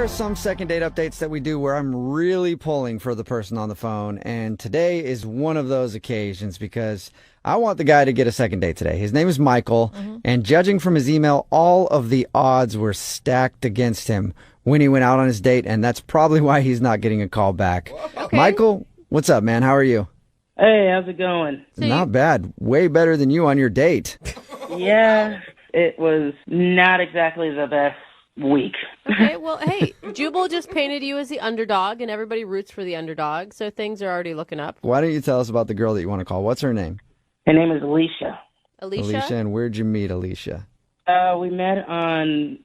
are some second date updates that we do where I'm really pulling for the person on the phone, and today is one of those occasions because I want the guy to get a second date today. His name is Michael, and judging from his email, all of the odds were stacked against him when he went out on his date, and that's probably why he's not getting a call back. Okay. Michael, what's up, man? How are you? Hey, how's it going? Not bad. Way better than you on your date. Yeah, it was not exactly the best week. Okay, well, hey, Jubal just painted you as the underdog, and everybody roots for the underdog, so things are already looking up. Why don't you tell us about the girl that you want to call? What's her name? Her name is Alicia. Alicia? And where'd you meet Alicia? We met on,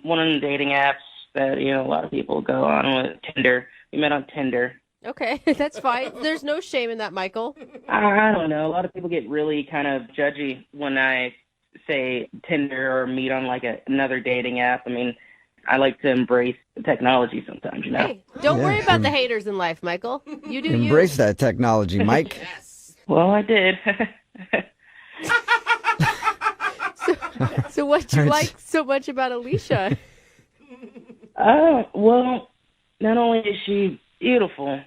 one of the dating apps that, a lot of people go on with, Tinder. We met on Tinder. Okay, that's fine. There's no shame in that, Michael. I don't know. A lot of people get really kind of judgy when I say Tinder or meet on like another dating app. I mean, I like to embrace the technology sometimes, Hey, don't worry about the haters in life, Michael. You do Embrace that technology, Mike. Well, I did. So what'd you like so much about Alicia? Well, not only is she beautiful,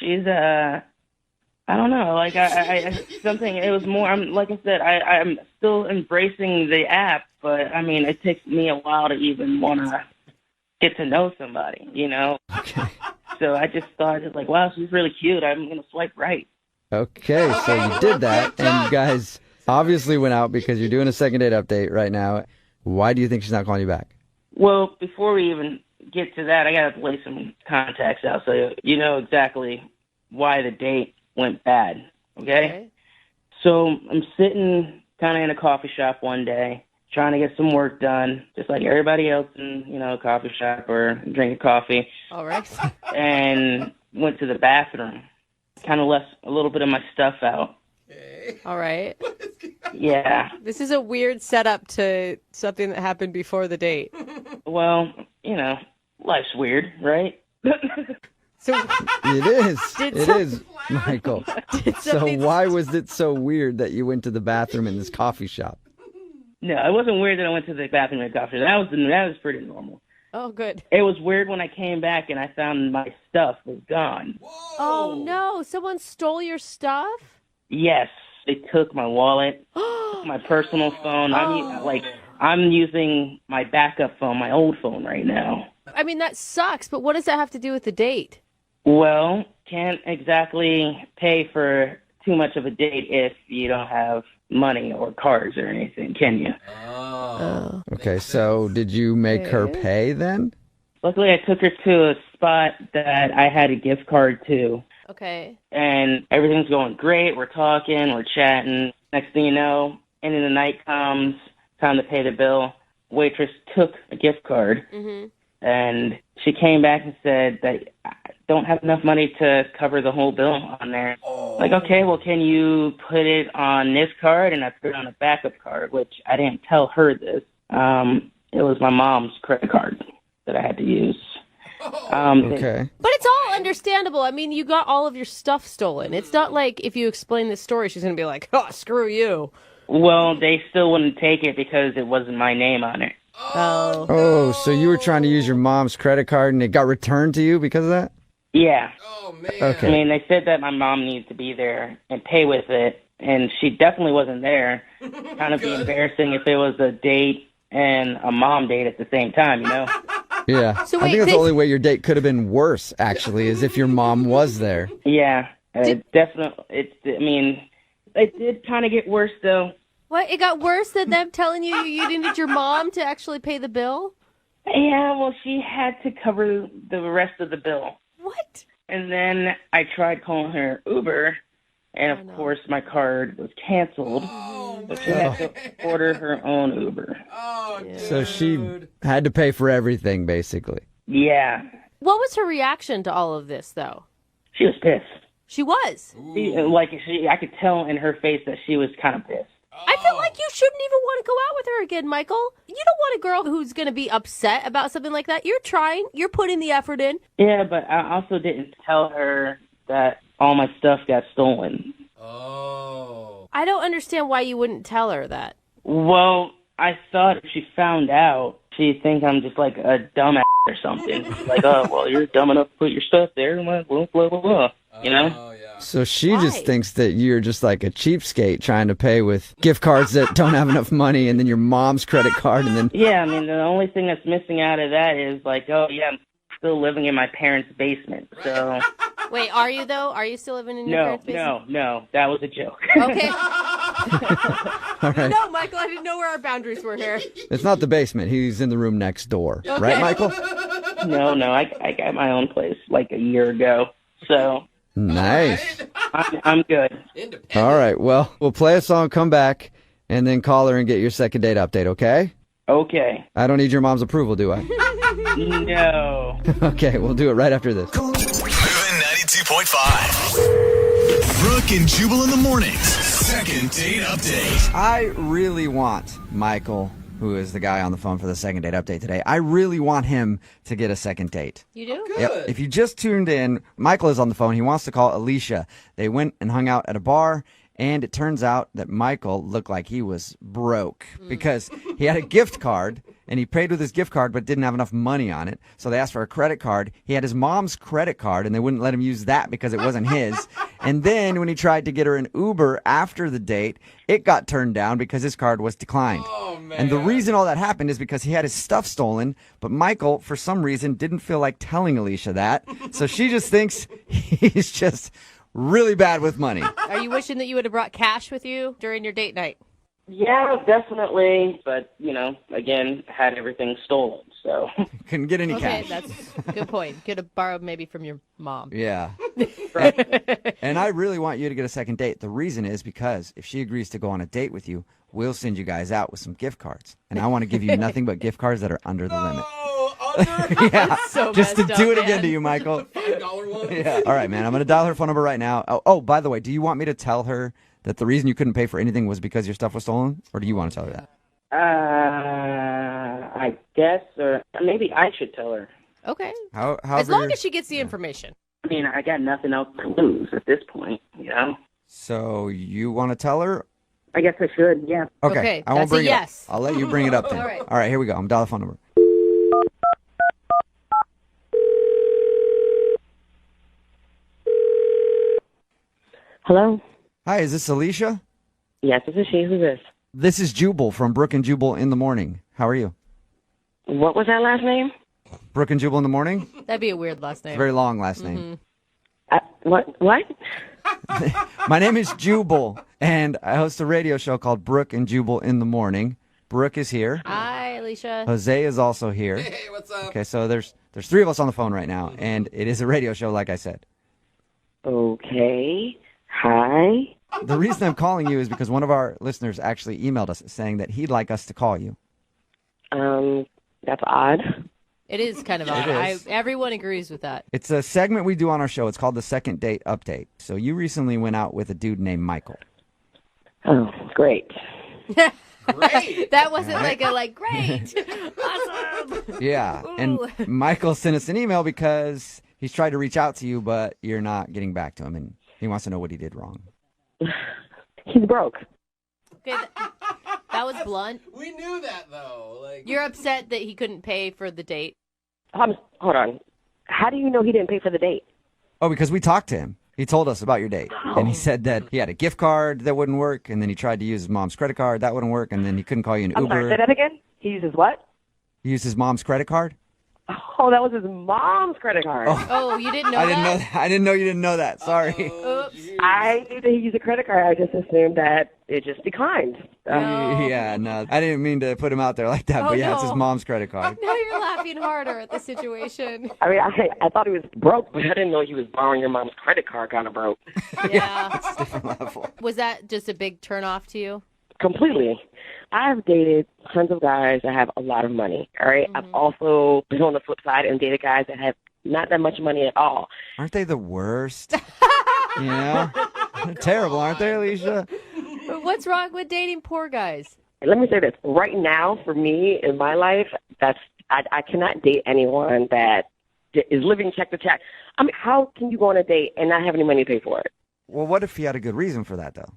she's I don't know, like I something. It was more. Like I said, I'm still embracing the app, but I mean, it takes me a while to even want to get to know somebody, Okay. So I just thought, like, wow, she's really cute. I'm gonna swipe right. Okay, so you did that, and you guys obviously went out because you're doing a second date update right now. Why do you think she's not calling you back? Well, before we even get to that, I gotta lay some context out so you know exactly why the date went bad. Okay? So I'm sitting kind of in a coffee shop one day, trying to get some work done, just like everybody else in, a coffee shop or drinking coffee. All right. And went to the bathroom. Kind of left a little bit of my stuff out. All right. Yeah. This is a weird setup to something that happened before the date. Well, life's weird, right? So It is. It is, Michael. So why was it so weird that you went to the bathroom in this coffee shop? No, it wasn't weird that I went to the bathroom in a coffee shop. That was pretty normal. Oh, good. It was weird when I came back and I found my stuff was gone. Oh, no. Someone stole your stuff? Yes, they took my wallet, my personal phone. I'm using my backup phone, my old phone right now. I mean, that sucks, but what does that have to do with the date? Well, can't exactly pay for too much of a date if you don't have money or cards or anything, can you? Oh. Okay, so did you make her pay then? Luckily, I took her to a spot that I had a gift card to. Okay. And everything's going great. We're talking, we're chatting. Next thing you know, end of the night comes, time to pay the bill. Waitress took a gift card, and she came back and said that I don't have enough money to cover the whole bill on there. Like, okay, well, can you put it on this card? And I put it on a backup card, which I didn't tell her this. It was my mom's credit card that I had to use. Okay. But it's all understandable. I mean, you got all of your stuff stolen. It's not like if you explain this story, she's going to be like, oh, screw you. Well, they still wouldn't take it because it wasn't my name on it. Oh. Oh, so you were trying to use your mom's credit card and it got returned to you because of that? Yeah. Oh, man. Okay. I mean, they said that my mom needs to be there and pay with it, and she definitely wasn't there. Kind of be embarrassing if it was a date and a mom date at the same time, Yeah. So I wait, think that's the only way your date could have been worse, actually, is if your mom was there. Yeah. Definitely. It did kind of get worse, though. What? It got worse than them telling you needed your mom to actually pay the bill? Yeah, well, she had to cover the rest of the bill. What? And then I tried calling her Uber, and of course my card was canceled. So she had to order her own Uber. Oh, So she had to pay for everything, basically. Yeah. What was her reaction to all of this, though? She was pissed. She was. I could tell in her face that she was kind of pissed. I feel like you shouldn't even want to go out with her again, Michael. You don't want a girl who's going to be upset about something like that. You're trying. You're putting the effort in. Yeah, but I also didn't tell her that all my stuff got stolen. Oh. I don't understand why you wouldn't tell her that. Well, I thought if she found out, she thinks I'm just like a dumbass or something. Like, oh, well, you're dumb enough to put your stuff there, and blah, blah, blah, blah. You know? Oh, yeah. So she Why? just thinks that you're just like a cheapskate trying to pay with gift cards that don't have enough money, and then your mom's credit card, and then Yeah, I mean, the only thing that's missing out of that is like, oh, yeah, I'm still living in my parents' basement. So, Wait, are you though? Are you still living in your parents' basement? no, that was a joke. Okay. all right, No, Michael, I didn't know where our boundaries were here. it's not the basement. He's in the room next door, right, Michael? no, I got my own place like a year ago. So, Nice. I'm good. Independent. All right. Well, we'll play a song, come back, and then call her and get your second date update. Okay? Okay. I don't need your mom's approval, do I? No. Okay, we'll do it right after this. Moving 92.5. Brooke and Jubal in the mornings. Second date update. I really want Michael, who is the guy on the phone for the second date update today, I really want him to get a second date. You do? Yep. If you just tuned in, Michael is on the phone. He wants to call Alicia. They went and hung out at a bar, and it turns out that Michael looked like he was broke because he had a gift card, and he paid with his gift card but didn't have enough money on it. So they asked for a credit card. He had his mom's credit card, and they wouldn't let him use that because it wasn't his. And then when he tried to get her an Uber after the date, it got turned down because his card was declined. Oh, man. And the reason all that happened is because he had his stuff stolen, but Michael, for some reason, didn't feel like telling Alicia that. So she just thinks he's just really bad with money. Are you wishing that you would have brought cash with you during your date night? Yeah, definitely. But, you know, again, had everything stolen. So, Couldn't get any Okay, cash. that's a good point. Could have borrowed maybe from your mom. Yeah. And I really want you to get a second date. The reason is because if she agrees to go on a date with you, we'll send you guys out with some gift cards. And I want to give you nothing but gift cards that are under the limit. Oh, under Yeah. So Just to messed do up, it again man. to you, Michael. $5 ones. Yeah. All right, man. I'm going to dial her phone number right now. Oh, by the way, do you want me to tell her that the reason you couldn't pay for anything was because your stuff was stolen? Or do you want to tell her that? I guess, or maybe I should tell her. Okay. However As long you're- as she gets the information. I mean, I got nothing else to lose at this point, you know? So you want to tell her? I guess I should, yeah. Okay, I won't that's a bring yes. it up. I'll let you bring it up then. All right. All right, here we go. I'm dialing the phone number. Hello? Hi, is this Alicia? Yes, this is she. Who's this? This is Jubal from Brooke and Jubal in the morning. How are you? What was that last name? Brooke and Jubal in the morning? That'd be a weird last name. Very long last name. What? My name is Jubal, and I host a radio show called Brooke and Jubal in the morning. Brooke is here. Hi, Alicia. Jose is also here. Hey, what's up? Okay, so there's three of us on the phone right now, and it is a radio show, like I said. Okay. Hi. The reason I'm calling you is because one of our listeners actually emailed us saying that he'd like us to call you. That's odd. It is kind of odd. is. Everyone agrees with that. It's a segment we do on our show. It's called the Second Date Update. So you recently went out with a dude named Michael. Oh, great. Great. That wasn't great. Awesome. Yeah, and Ooh. Michael sent us an email because he's tried to reach out to you, but you're not getting back to him, and he wants to know what he did wrong. He's broke. Okay, that was blunt. We knew that, though. Like, You're upset that he couldn't pay for the date. Hold on. How do you know he didn't pay for the date? Oh, because we talked to him. He told us about your date, and he said that he had a gift card that wouldn't work, and then he tried to use his mom's credit card. That wouldn't work, and then he couldn't call you an I'm Uber. sorry, say that again? He uses what? He used his mom's credit card? Oh, that was his mom's credit card. Oh, you didn't know I that? didn't know that. I didn't know you didn't know that. Sorry. Oops. I knew that he used a credit card. I just assumed that it just declined. No. Yeah, no. I didn't mean to put him out there like that, Oh, but yeah, it's his no. mom's credit card. Now you're laughing harder at the situation. I mean, I thought he was broke, but I didn't know he was borrowing your mom's credit card kind of broke. Yeah. It's a different level. Was that just a big turnoff to you? Completely. I've dated tons of guys that have a lot of money, all right? I've also been on the flip side and dated guys that have not that much money at all. Aren't they the worst? You know? They're terrible, aren't they, Alicia? What's wrong with dating poor guys? Let me say this. Right now, for me, in my life, I cannot date anyone that is living check to check. I mean, how can you go on a date and not have any money to pay for it? Well, what if he had a good reason for that, though?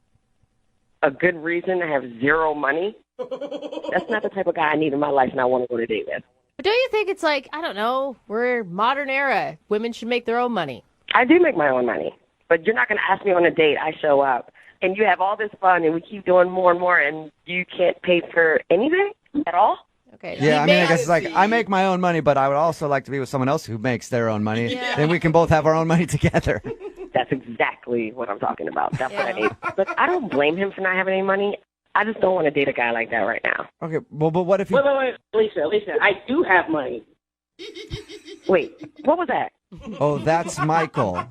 A good reason to have zero money? That's not the type of guy I need in my life and I want to go to date with. But don't you think it's like, I don't know, we're modern era. Women should make their own money. I do make my own money, but you're not going to ask me on a date. I show up, and you have all this fun, and we keep doing more and more, and you can't pay for anything at all? Okay. Yeah, I mean, I guess it's like, I make my own money, but I would also like to be with someone else who makes their own money. Yeah. Then we can both have our own money together. That's exactly what I'm talking about. That's what I need. But I don't blame him for not having any money. I just don't want to date a guy like that right now. Okay, well, but what if you... Wait, Alicia, I do have money. Wait, what was that? Oh, that's Michael,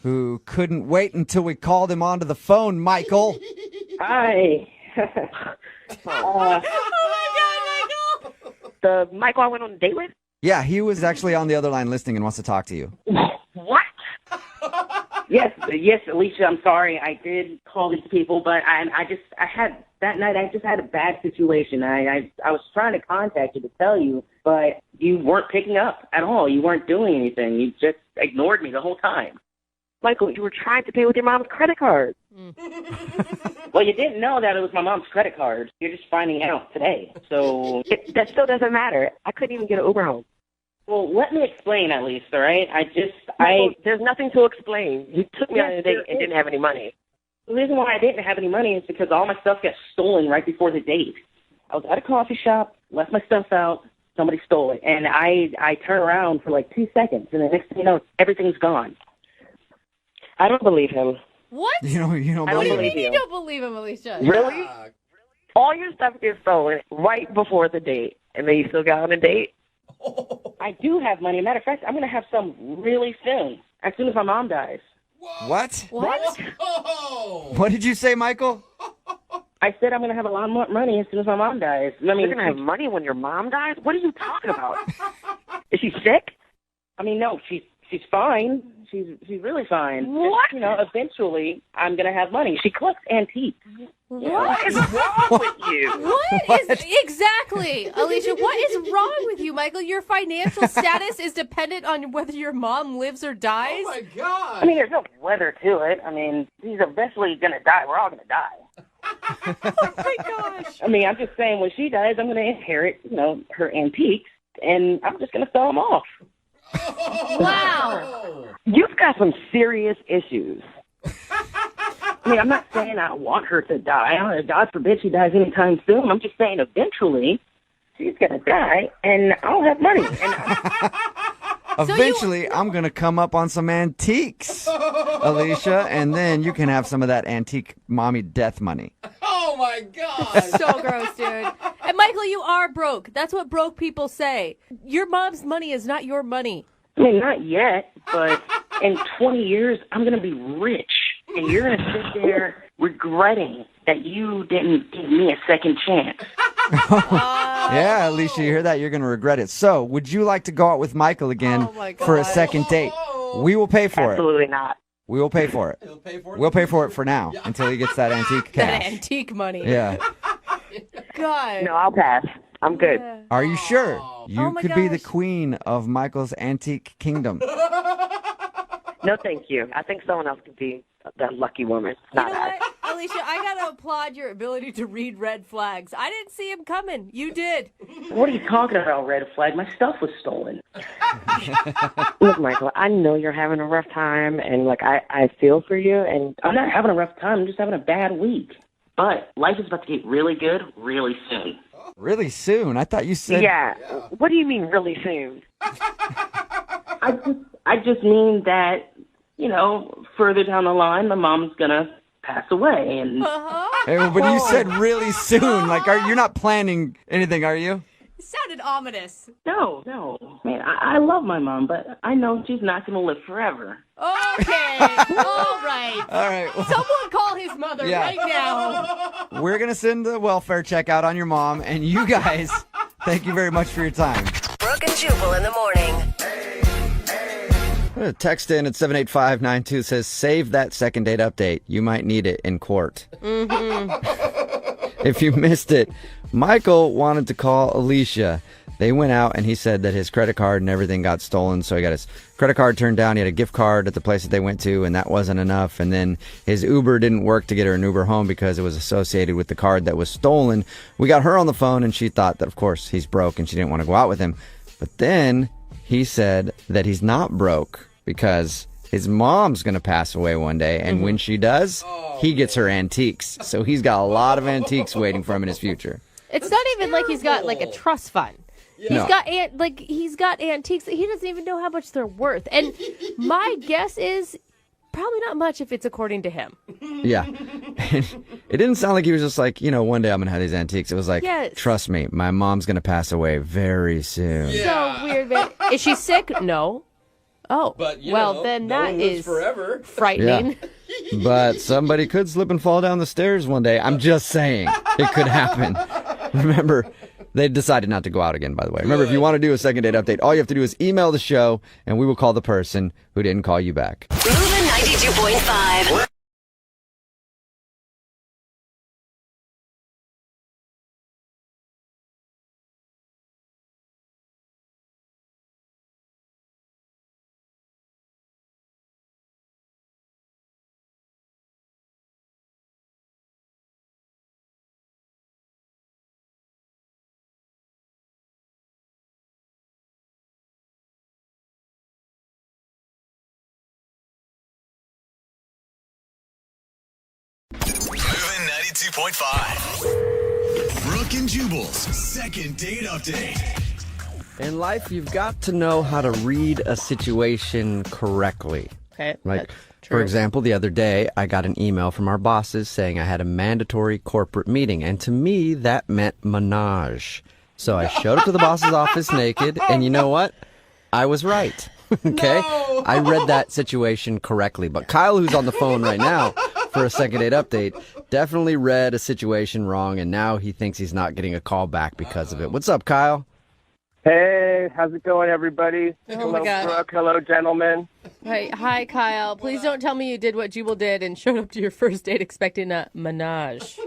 who couldn't wait until we called him onto the phone, Michael. Hi. Oh, my God, Michael! The Michael I went on a date with? Yeah, he was actually on the other line listening and wants to talk to you. What? Yes, Alicia, I'm sorry. I did call these people, but that night I just had a bad situation. I was trying to contact you to tell you, but you weren't picking up at all. You weren't doing anything. You just ignored me the whole time. Michael, you were trying to pay with your mom's credit card. Well, you didn't know that it was my mom's credit card. You're just finding out today. So, That still doesn't matter. I couldn't even get an Uber home. well, let me explain at least, all right? There's nothing to explain. You took me on a date and didn't have any money. The reason why I didn't have any money is because all my stuff got stolen right before the date. I was at a coffee shop, left my stuff out, somebody stole it, and I turn around for like 2 seconds, and the next thing you know, everything's gone. I don't believe him. What? You know, I don't What do you believe mean you you. don't believe him, Alicia? Really? All your stuff gets stolen right before the date, and then you still got on a date? I do have money. Matter of fact, I'm going to have some really soon, as soon as my mom dies. What? What? Oh! What did you say, Michael? I said I'm going to have a lot more money as soon as my mom dies. I mean, You're going to have money when your mom dies? What are you talking about? Is she sick? I mean, no, she's fine. She's really fine. What? You know, eventually I'm going to have money. She collects antiques. What is wrong with you? What is exactly, Alicia? What is wrong with you, Michael? Your financial status is dependent on whether your mom lives or dies. Oh my God! I mean, there's no weather to it. I mean, she's eventually going to die. We're all going to die. Oh my gosh! I mean, I'm just saying when she dies, I'm going to inherit, you know, her antiques, and I'm just going to sell them off. Wow! You've got some serious issues. I mean, I'm not saying I want her to die. God forbid she dies anytime soon. I'm just saying eventually she's going to die, and I'll have money. And Eventually, I'm going to come up on some antiques, Alicia, and then you can have some of that antique mommy death money. Oh my God! So gross, dude. And Michael, you are broke. That's what broke people say. Your mom's money is not your money. I mean, not yet, but in 20 years, I'm going to be rich. And you're going to sit there regretting that you didn't give me a second chance. Yeah, Alicia, you hear that? You're going to regret it. So, would you like to go out with Michael again Oh, my for a God. second date? We will pay for it. Absolutely not. We will pay for it. He'll pay for it. We'll pay for it for now until he gets that antique That cash. antique money. Yeah. God. No, I'll pass. I'm good. Are you sure? You Oh my could be the gosh. queen of Michael's antique kingdom. No, thank you. I think someone else could be that lucky woman. You Not know us. what, Alicia? I gotta applaud your ability to read red flags. I didn't see him coming. You did. What are you talking about, red flag? My stuff was stolen. Look, Michael, I know you're having a rough time, and like I feel for you, and I'm not having a rough time. I'm just having a bad week. But life is about to get really good really soon. Really soon. I thought you said. yeah. What do you mean really soon? I just mean that, you know, further down the line, my mom's going to pass away. And Hey, well, but you said really soon. Like, you're not planning anything, are you? It sounded ominous. no. Man, I love my mom, but I know she's not going to live forever. Okay. All right. All right. Well, Someone call his mother Yeah. right now. we're going to send the welfare check out on your mom. And you guys, thank you very much for your time. Brooke and Jubal in the morning. Text in at 78592 says, save that second date update. You might need it in court. If you missed it, Michael wanted to call Alicia. They went out, and he said that his credit card and everything got stolen, so he got his credit card turned down. He had a gift card at the place that they went to, and that wasn't enough. And then his Uber didn't work to get her an Uber home because it was associated with the card that was stolen. We got her on the phone, and she thought that, of course, he's broke, and she didn't want to go out with him. But then he said that he's not broke because his mom's going to pass away one day, and when she does, he gets her antiques. So he's got a lot of antiques waiting for him in his future. It's not even like he's got like a trust fund. No. He's got antiques that he doesn't even know how much they're worth. And my guess is probably not much if it's according to him. Yeah. It didn't sound like he was just like, one day I'm going to have these antiques. It was like, Yes. Trust me, my mom's going to pass away very soon. So weird, man. Is she sick? No. Oh, But, then no that one lives is forever. frightening. Yeah. But somebody could slip and fall down the stairs one day. I'm just saying. It could happen. Remember, they decided not to go out again, by the way. Remember, if you want to do a second date update, all you have to do is email the show, and we will call the person who didn't call you back. Moving 92.5. Moving 92.5. Brooke and Jubal's second date update. In life, you've got to know how to read a situation correctly. Okay. Like, that's for true. example, the other day, I got an email from our bosses saying I had a mandatory corporate meeting. And to me, that meant menage. So I showed up to the boss's office naked, and you know what? I was right. Okay? No. I read that situation correctly. But Kyle, who's on the phone right now for a second date update, definitely read a situation wrong, and now he thinks he's not getting a call back because of it. What's up, Kyle? Hey, how's it going, everybody? Oh, Hello, my God. Brooke. Hello, gentlemen. Hi, Kyle. Please don't tell me you did what Jubal did and showed up to your first date expecting a menage.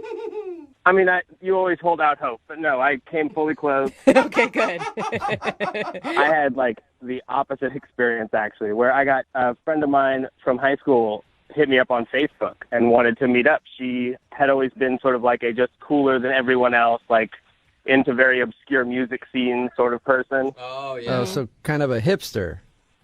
I mean, you always hold out hope, but no, I came fully clothed. Okay, good. I had, the opposite experience, actually, where I got a friend of mine from high school hit me up on Facebook and wanted to meet up. She had always been sort of like a just cooler than everyone else, into very obscure music scene sort of person. Oh, yeah. Oh, so kind of a hipster.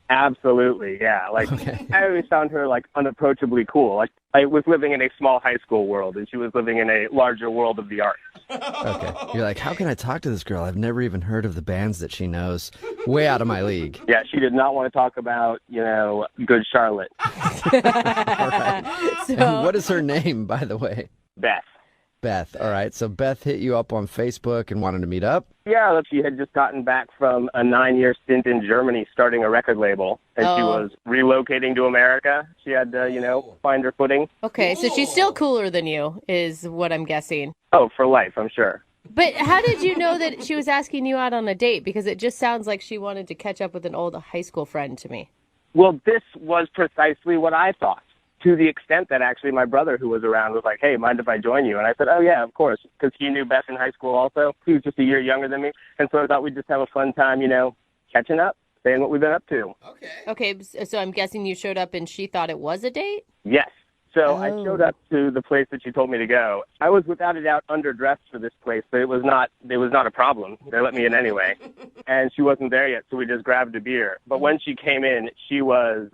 Absolutely, yeah. Okay. I always found her unapproachably cool. I was living in a small high school world, and she was living in a larger world of the arts. Okay. You're like, how can I talk to this girl? I've never even heard of the bands that she knows. Way out of my league. Yeah, she did not want to talk about, Good Charlotte. And what is her name, by the way? Beth. Beth. All right. So Beth hit you up on Facebook and wanted to meet up? Yeah, she had just gotten back from a 9-year stint in Germany starting a record label, and she was relocating to America. She had to, find her footing. Okay, so she's still cooler than you, is what I'm guessing. Oh, for life, I'm sure. But how did you know that she was asking you out on a date? Because it just sounds like she wanted to catch up with an old high school friend to me. Well, this was precisely what I thought, to the extent that actually my brother, who was around, was like, hey, mind if I join you? And I said, oh, yeah, of course, because he knew Beth in high school also. He was just a year younger than me. And so I thought we'd just have a fun time, catching up, saying what we've been up to. Okay, so I'm guessing you showed up and she thought it was a date? Yes. So I Oh. showed up to the place that she told me to go. I was without a doubt underdressed for this place, but it was not a problem. They let me in anyway. And she wasn't there yet, so we just grabbed a beer. But when she came in, she was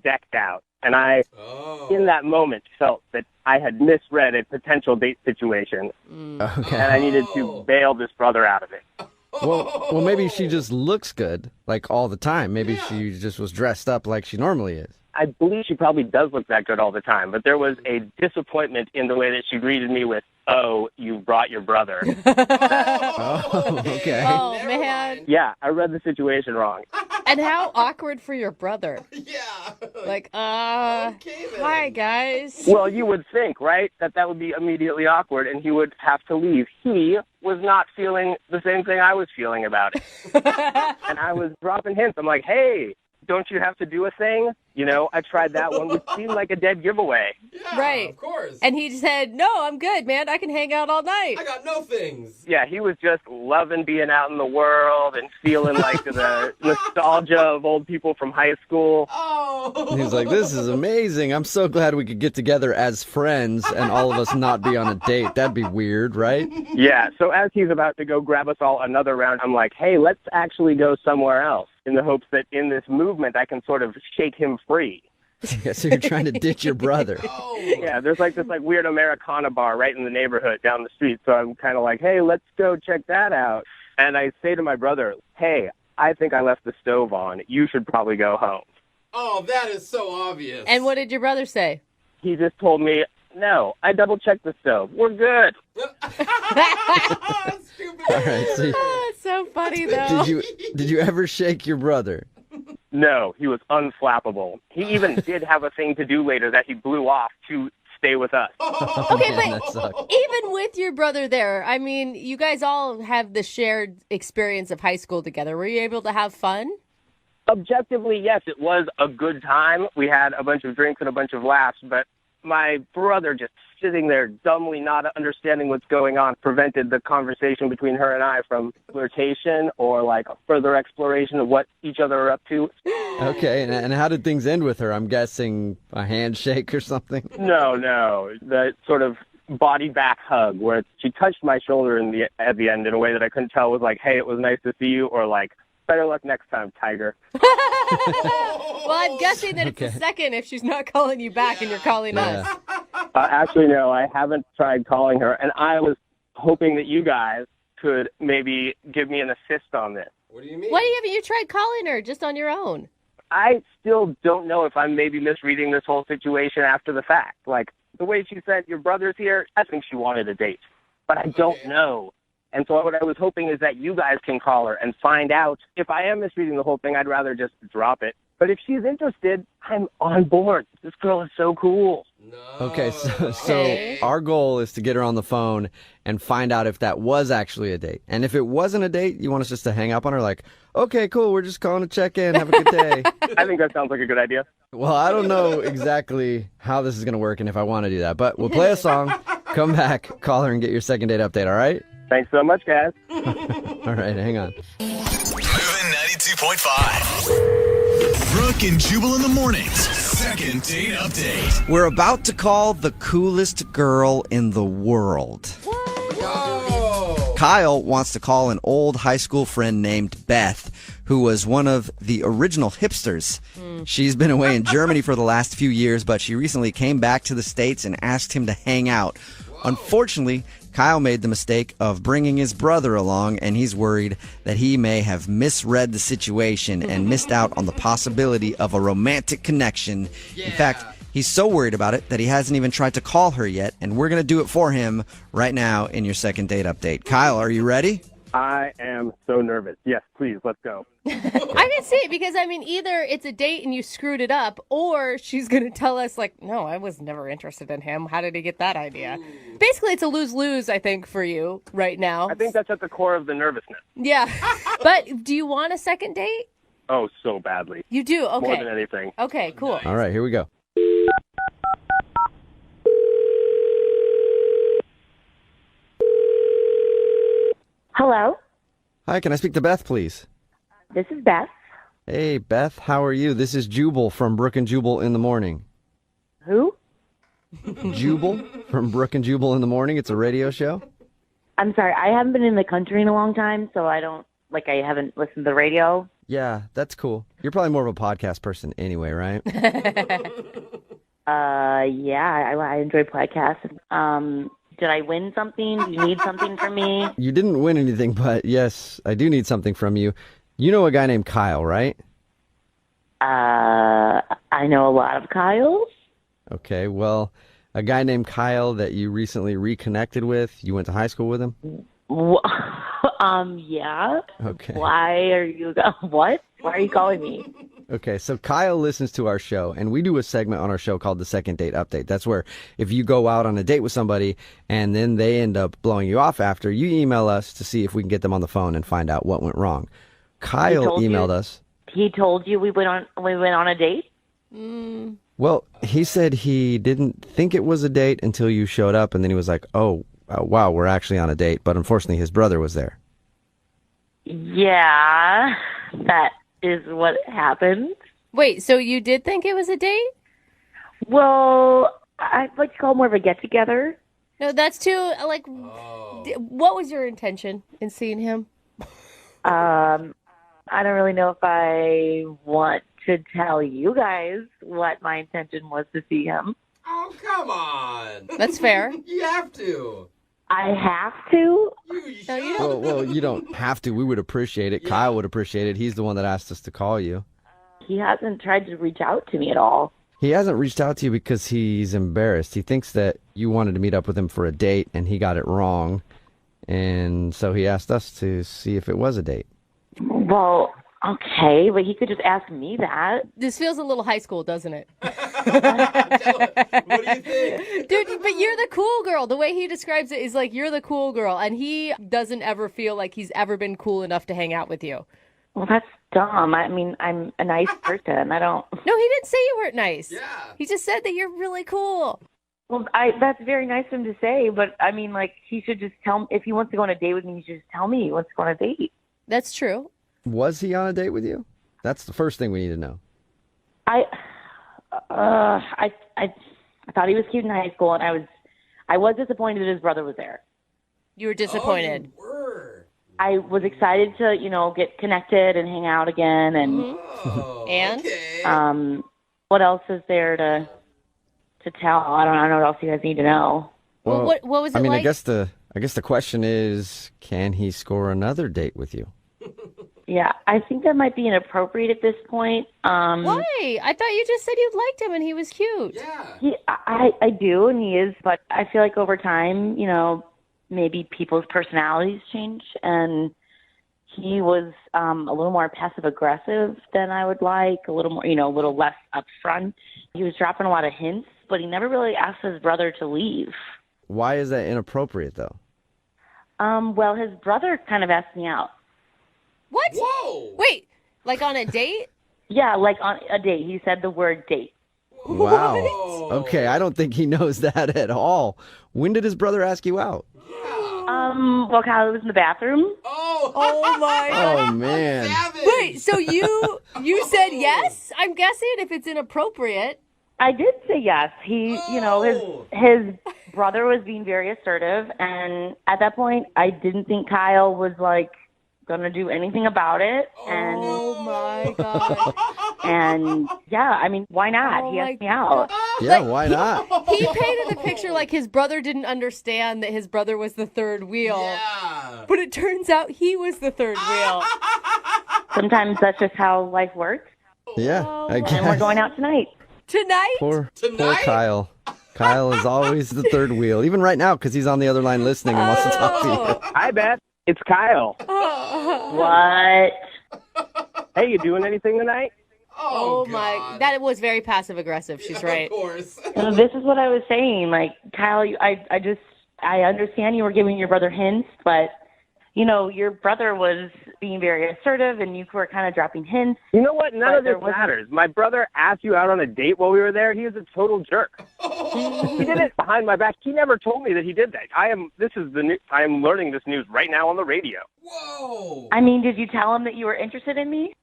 decked out. And I, in that moment, felt that I had misread a potential date situation. Okay. And I needed to bail this brother out of it. Well, maybe she just looks good, all the time. Maybe she just was dressed up like she normally is. I believe she probably does look that good all the time, but there was a disappointment in the way that she greeted me with, oh, you brought your brother. Oh, okay. Oh, man. Yeah, I read the situation wrong. And how awkward for your brother. Yeah. Like, Okay, then. hi, guys. Well, you would think, right, that would be immediately awkward and he would have to leave. He was not feeling the same thing I was feeling about it. And I was dropping hints. I'm like, hey, don't you have to do a thing? You know, I tried that one, which seemed like a dead giveaway. Yeah, Right. of course. And he said, no, I'm good, man. I can hang out all night. I got no things. Yeah, he was just loving being out in the world and feeling like the nostalgia of old people from high school. Oh. He was like, this is amazing. I'm so glad we could get together as friends and all of us not be on a date. That'd be weird, right? Yeah, so as he's about to go grab us all another round, I'm like, hey, let's actually go somewhere else, in the hopes that in this movement I can sort of shake him free. Yeah, so you're trying to ditch your brother. Oh. Yeah, there's like this like weird Americana bar right in the neighborhood down the street. So I'm kind of like, hey, let's go check that out. And I say to my brother, hey, I think I left the stove on. You should probably go home. Oh, that is so obvious. And what did your brother say? He just told me, no, I double-checked the stove. We're good. Stupid. All right, so Oh, it's so funny, though. did you ever shake your brother? No, he was unflappable. He even did have a thing to do later that he blew off to stay with us. Okay, Man, but that sucks. even with your brother there, I mean, you guys all have the shared experience of high school together. Were you able to have fun? Objectively, yes, it was a good time. We had a bunch of drinks and a bunch of laughs, but my brother just sitting there dumbly not understanding what's going on prevented the conversation between her and I from flirtation or like a further exploration of what each other are up to. Okay, and how did things end with her? I'm guessing a handshake or something? No, the sort of body back hug where she touched my shoulder at the end in a way that I couldn't tell was like, hey, it was nice to see you, or like, better luck next time, Tiger. Well, I'm guessing that it's the second if she's not calling you back and you're calling us. Actually, no, I haven't tried calling her, and I was hoping that you guys could maybe give me an assist on this. What do you mean? Why haven't you tried calling her just on your own? I still don't know if I'm maybe misreading this whole situation after the fact. Like, the way she said, your brother's here, I think she wanted a date. But I don't know. And so what I was hoping is that you guys can call her and find out. If I am misreading the whole thing, I'd rather just drop it. But if she's interested, I'm on board. This girl is so cool. No. Okay, so our goal is to get her on the phone and find out if that was actually a date. And if it wasn't a date, you want us just to hang up on her like, okay, cool, we're just calling to check in. Have a good day. I think that sounds like a good idea. Well, I don't know exactly how this is going to work and if I want to do that, but we'll play a song, come back, call her, and get your second date update, all right? Thanks so much, guys. All right, hang on. Moving 92.5. Brooke and Jubal in the mornings. Second date update. We're about to call the coolest girl in the world. Whoa. Kyle wants to call an old high school friend named Beth, who was one of the original hipsters. She's been away in Germany for the last few years, but she recently came back to the States and asked him to hang out. Unfortunately, Kyle made the mistake of bringing his brother along, and he's worried that he may have misread the situation and missed out on the possibility of a romantic connection. In fact, he's so worried about it that he hasn't even tried to call her yet, and we're going to do it for him right now in your second date update. Kyle, are you ready? I am so nervous. Yes, please, let's go. I can see it because, I mean, either it's a date and you screwed it up, or she's going to tell us, like, no, I was never interested in him. How did he get that idea? Basically, it's a lose-lose, I think, for you right now. I think that's at the core of the nervousness. Yeah. But do you want a second date? Oh, so badly. You do? Okay. More than anything. Okay, cool. All right, here we go. Hello, Hi, can I speak to Beth, please? this is Beth. Hey, Beth, how are you? This is Jubal from Brooke and Jubal in the morning. Who? Jubal from Brooke and Jubal in the morning. It's a radio show. I'm sorry, I haven't been in the country in a long time, so I haven't listened to the radio. Yeah, that's cool. You're probably more of a podcast person anyway, right? Yeah, I enjoy podcasts. Did I win something? Do you need something from me? You didn't win anything, but yes, I do need something from you. You know a guy named Kyle, right? I know a lot of Kyles. Okay, well, a guy named Kyle that you recently reconnected with. You went to high school with him? Yeah. Okay. Why are you, what? Why are you calling me? Okay, so Kyle listens to our show, and we do a segment on our show called the Second Date Update. That's where if you go out on a date with somebody and then they end up blowing you off after, you email us to see if we can get them on the phone and find out what went wrong. Kyle emailed us. He told you we went on a date? Well, he said he didn't think it was a date until you showed up, and then he was like, oh, wow, we're actually on a date. But unfortunately, his brother was there. Yeah, that is what happened. Wait, so you did think it was a date? Well, I'd like to call it more of a get-together. No, that's too, like, what was your intention in seeing him? I don't really know if I want to tell you guys what my intention was to see him. Oh, come on. That's fair. You have to. I have to? You No, you should. don't. Well, you don't have to. We would appreciate it. Kyle would appreciate it. He's the one that asked us to call you. He hasn't tried to reach out to me at all. He hasn't reached out to you because he's embarrassed. He thinks that you wanted to meet up with him for a date, and he got it wrong. And so he asked us to see if it was a date. Well, okay, but he could just ask me that. This feels a little high school, doesn't it? What do you think? Dude, but you're the cool girl. The way he describes it is like you're the cool girl, and he doesn't ever feel like he's ever been cool enough to hang out with you. Well, that's dumb. I mean, I'm a nice person. I don't... No, he didn't say you weren't nice. Yeah. He just said that you're really cool. Well, that's very nice of him to say, but I mean, like, he should just tell me, if he wants to go on a date with me, he should just tell me he wants to go on a date. That's true. Was he on a date with you? That's the first thing we need to know. I thought he was cute in high school, and I was disappointed that his brother was there. You were disappointed. Oh, you were. I was excited to, get connected and hang out again, and Oh, And? okay. what else is there to tell? I don't know what else you guys need to know. Well, what was it I mean, like? I guess the question is, can he score another date with you? Yeah, I think that might be inappropriate at this point. Why? I thought you just said you liked him and he was cute. Yeah. I do, and he is, but I feel like over time, maybe people's personalities change, and he was a little more passive aggressive than I would like, a little more, a little less upfront. He was dropping a lot of hints, but he never really asked his brother to leave. Why is that inappropriate, though? Well, his brother kind of asked me out. What? Whoa. Wait, like on a date? Yeah, like on a date. He said the word date. Wow. Okay, I don't think he knows that at all. When did his brother ask you out? Well, Kyle was in the bathroom. Oh. Oh my God. Oh, man. Savage. Wait, so you said yes? I'm guessing if it's inappropriate. I did say yes. He, Oh. his brother was being very assertive, and at that point, I didn't think Kyle was like gonna do anything about it. And Oh my God. and yeah, I mean, why not? Oh He my asked me out. Yeah, why not? He painted the picture like his brother didn't understand that his brother was the third wheel. Yeah. But it turns out he was the third wheel. Sometimes that's just how life works. Yeah, I guess. And we're going out tonight. Tonight? Poor Tonight? Kyle. Kyle is always the third wheel, even right now, because he's on the other line listening and wants to talk to you. Hi, Beth. It's Kyle. What? Hey, you doing anything tonight? Oh my, God. that was very passive aggressive. She's right. Of course. This is what I was saying. Like, Kyle, I understand you were giving your brother hints, but, your brother was being very assertive and you were kind of dropping hints. You know what? None But of there this wasn't- matters. My brother asked you out on a date while we were there. He was a total jerk. He did it behind my back. He never told me that he did that. I am learning this news right now on the radio. Whoa. I mean, did you tell him that you were interested in me?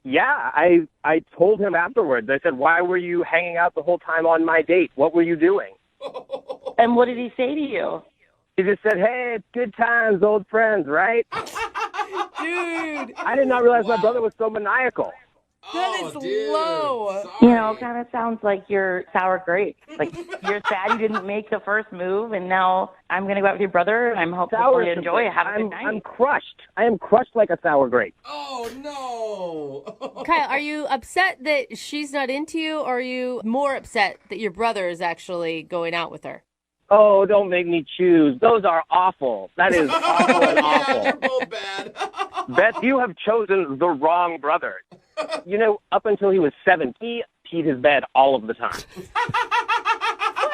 Yeah, I told him afterwards. I said, "Why were you hanging out the whole time on my date? What were you doing?" And what did he say to you? He just said, "Hey, it's good times, old friends, right?" Dude, I did not realize my brother was so maniacal. that is dude. low. Sorry. Kind of sounds like you're sour grapes. Like, you're sad you didn't make the first move, and now I'm going to go out with your brother, and I'm hoping Sour you enjoy it. Have a good night. I'm crushed. I am crushed like a sour grape. Oh, no. Kyle, are you upset that she's not into you, or are you more upset that your brother is actually going out with her? Oh, don't make me choose. Those are awful. That is awful and Yeah, awful. you're both bad. Beth, you have chosen the wrong brother. Up until he was 7, he peed his bed all of the time.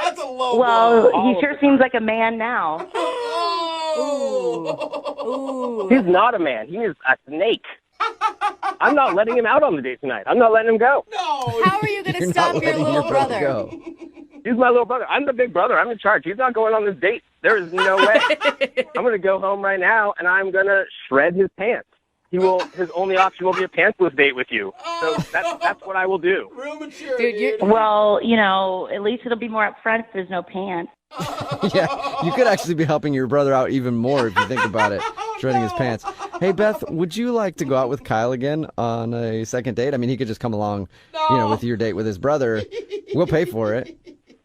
That's a low Well, blow. he sure seems like a man now. Oh. Ooh. He's not a man. He is a snake. I'm not letting him out on the date tonight. I'm not letting him go. No. How are you going to You're stop not your letting little brother? go. He's my little brother. I'm the big brother. I'm in charge. He's not going on this date. There is no way. I'm going to go home right now, and I'm going to shred his pants. His only option will be a pantsless date with you. So that's what I will do. Real mature, Dude, Well, at least it'll be more upfront if there's no pants. Yeah, you could actually be helping your brother out even more if you think about it, shredding his pants. Hey, Beth, would you like to go out with Kyle again on a second date? I mean, he could just come along, with your date with his brother. We'll pay for it.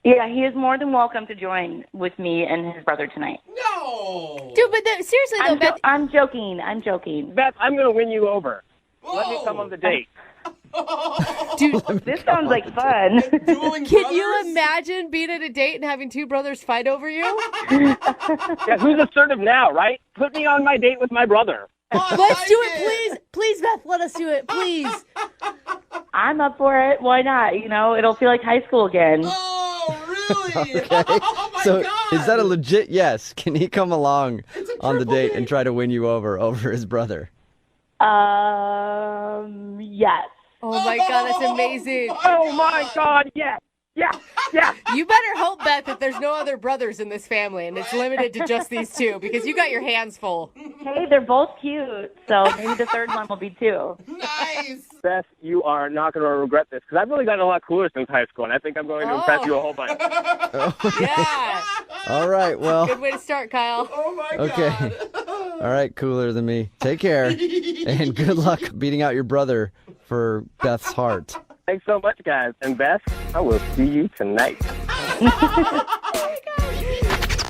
Yeah, he is more than welcome to join with me and his brother tonight. No. Dude, but seriously though, Beth. I'm joking. I'm joking. Beth, I'm going to win you over. Let me come on the date. Dude, This sounds like fun. Dueling can brothers? you imagine being at a date and having two brothers fight over you? Yeah, who's assertive now, right? Put me on my date with my brother. Let's do it, please. Please, Beth, let us do it, please. I'm up for it. Why not? It'll feel like high school again. Oh, really? Okay. Oh, my So God. is that a legit yes? Can he come along on the date and try to win you over his brother? Yes. Oh my God, that's amazing. Oh, my God, yes. Yeah. You better hope, Beth, that there's no other brothers in this family and it's limited to just these two because you got your hands full. Hey, they're both cute, so maybe the third one will be two. Nice. Beth, you are not going to regret this because I've really gotten a lot cooler since high school, and I think I'm going to impress you a whole bunch. Yeah. All right, well, Good way to start, Kyle. Oh, my okay. God. All right, cooler than me. Take care, and good luck beating out your brother for Beth's heart. Thanks so much, guys. And Beth, I will see you tonight.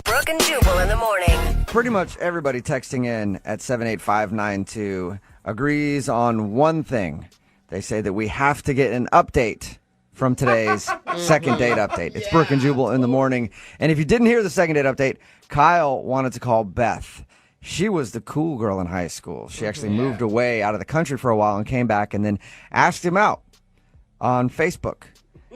Brooke and Jubal in the morning. Pretty much everybody texting in at 78592 agrees on one thing. They say that we have to get an update from today's second date update. It's Brooke and Jubal in the morning. And if you didn't hear the second date update, Kyle wanted to call Beth. She was the cool girl in high school. She actually moved away out of the country for a while and came back and then asked him out on Facebook.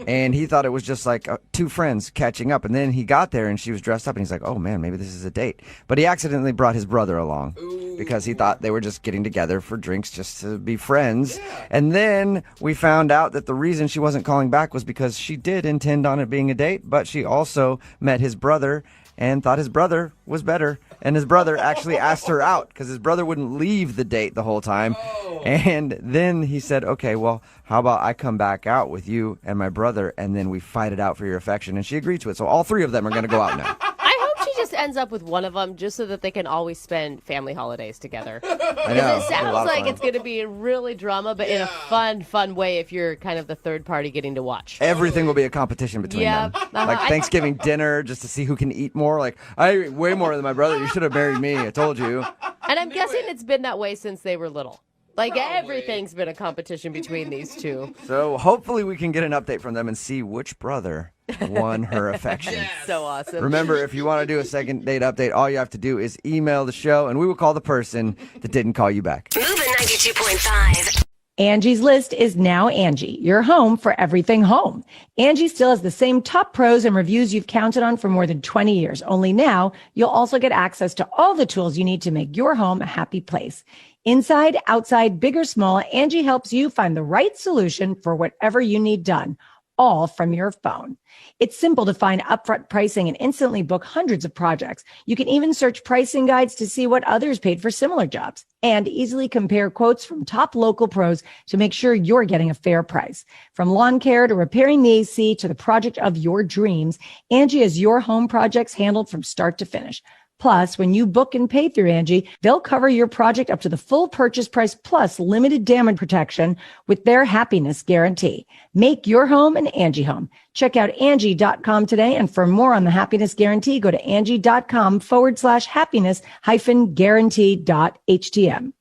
And he thought it was just like two friends catching up. And then he got there and she was dressed up and he's like, oh man, maybe this is a date. But he accidentally brought his brother along because he thought they were just getting together for drinks just to be friends. And then we found out that the reason she wasn't calling back was because she did intend on it being a date, but she also met his brother and thought his brother was better. And his brother actually asked her out because his brother wouldn't leave the date the whole time. And then he said, okay, well, how about I come back out with you and my brother and then we fight it out for your affection? And she agreed to it. So all three of them are going to go out now. I hope she just ends up with one of them just so that they can always spend family holidays together. I know. It sounds like it's going to be really drama, but in a fun way if you're kind of the third party getting to watch. Everything will be a competition between them. Like Thanksgiving dinner just to see who can eat more. Like, I ate way more than my brother. You should have married me. I told you. And I'm guessing it's been that way since they were little. Like, everything's been a competition between these two. So hopefully we can get an update from them and see which brother won her affection. So awesome. Remember, if you want to do a second date update, all you have to do is email the show and we will call the person that didn't call you back. Moving 92.5. Angie's List is now Angie, your home for everything home. Angie still has the same top pros and reviews you've counted on for more than 20 years. Only now, you'll also get access to all the tools you need to make your home a happy place. Inside, outside, big or small, Angie helps you find the right solution for whatever you need done, all from your phone. It's simple to find upfront pricing and instantly book hundreds of projects. You can even search pricing guides to see what others paid for similar jobs and easily compare quotes from top local pros to make sure you're getting a fair price. From lawn care to repairing the AC to the project of your dreams, Angie has your home projects handled from start to finish. Plus, when you book and pay through Angie, they'll cover your project up to the full purchase price plus limited damage protection with their happiness guarantee. Make your home an Angie home. Check out Angie.com today. And for more on the happiness guarantee, go to Angie.com/happiness-guarantee.htm.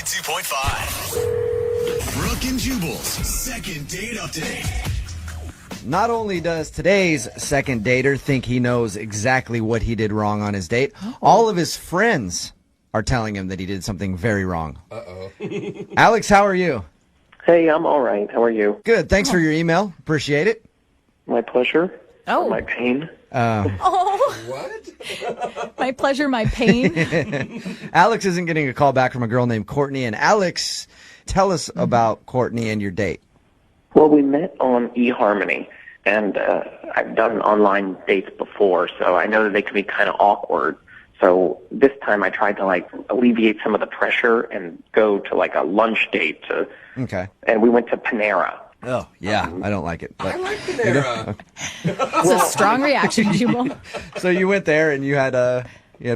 92.5. Brooke and Jubal's second date update. Not only does today's second dater think he knows exactly what he did wrong on his date, all of his friends are telling him that he did something very wrong. Uh-oh. Alex, how are you? Hey, I'm all right. How are you? Good. Thanks for your email. Appreciate it. My pleasure. Oh. My pain. What? My pleasure, my pain. Alex isn't getting a call back from a girl named Courtney. And Alex, tell us about Courtney and your date. Well, we met on eHarmony, and I've done online dates before, so I know that they can be kind of awkward. So this time I tried to, alleviate some of the pressure and go to, a lunch date. Okay. And we went to Panera. Oh, yeah. I don't like it. But, I like Panera. That's a strong reaction, Jubal. So you went there and you had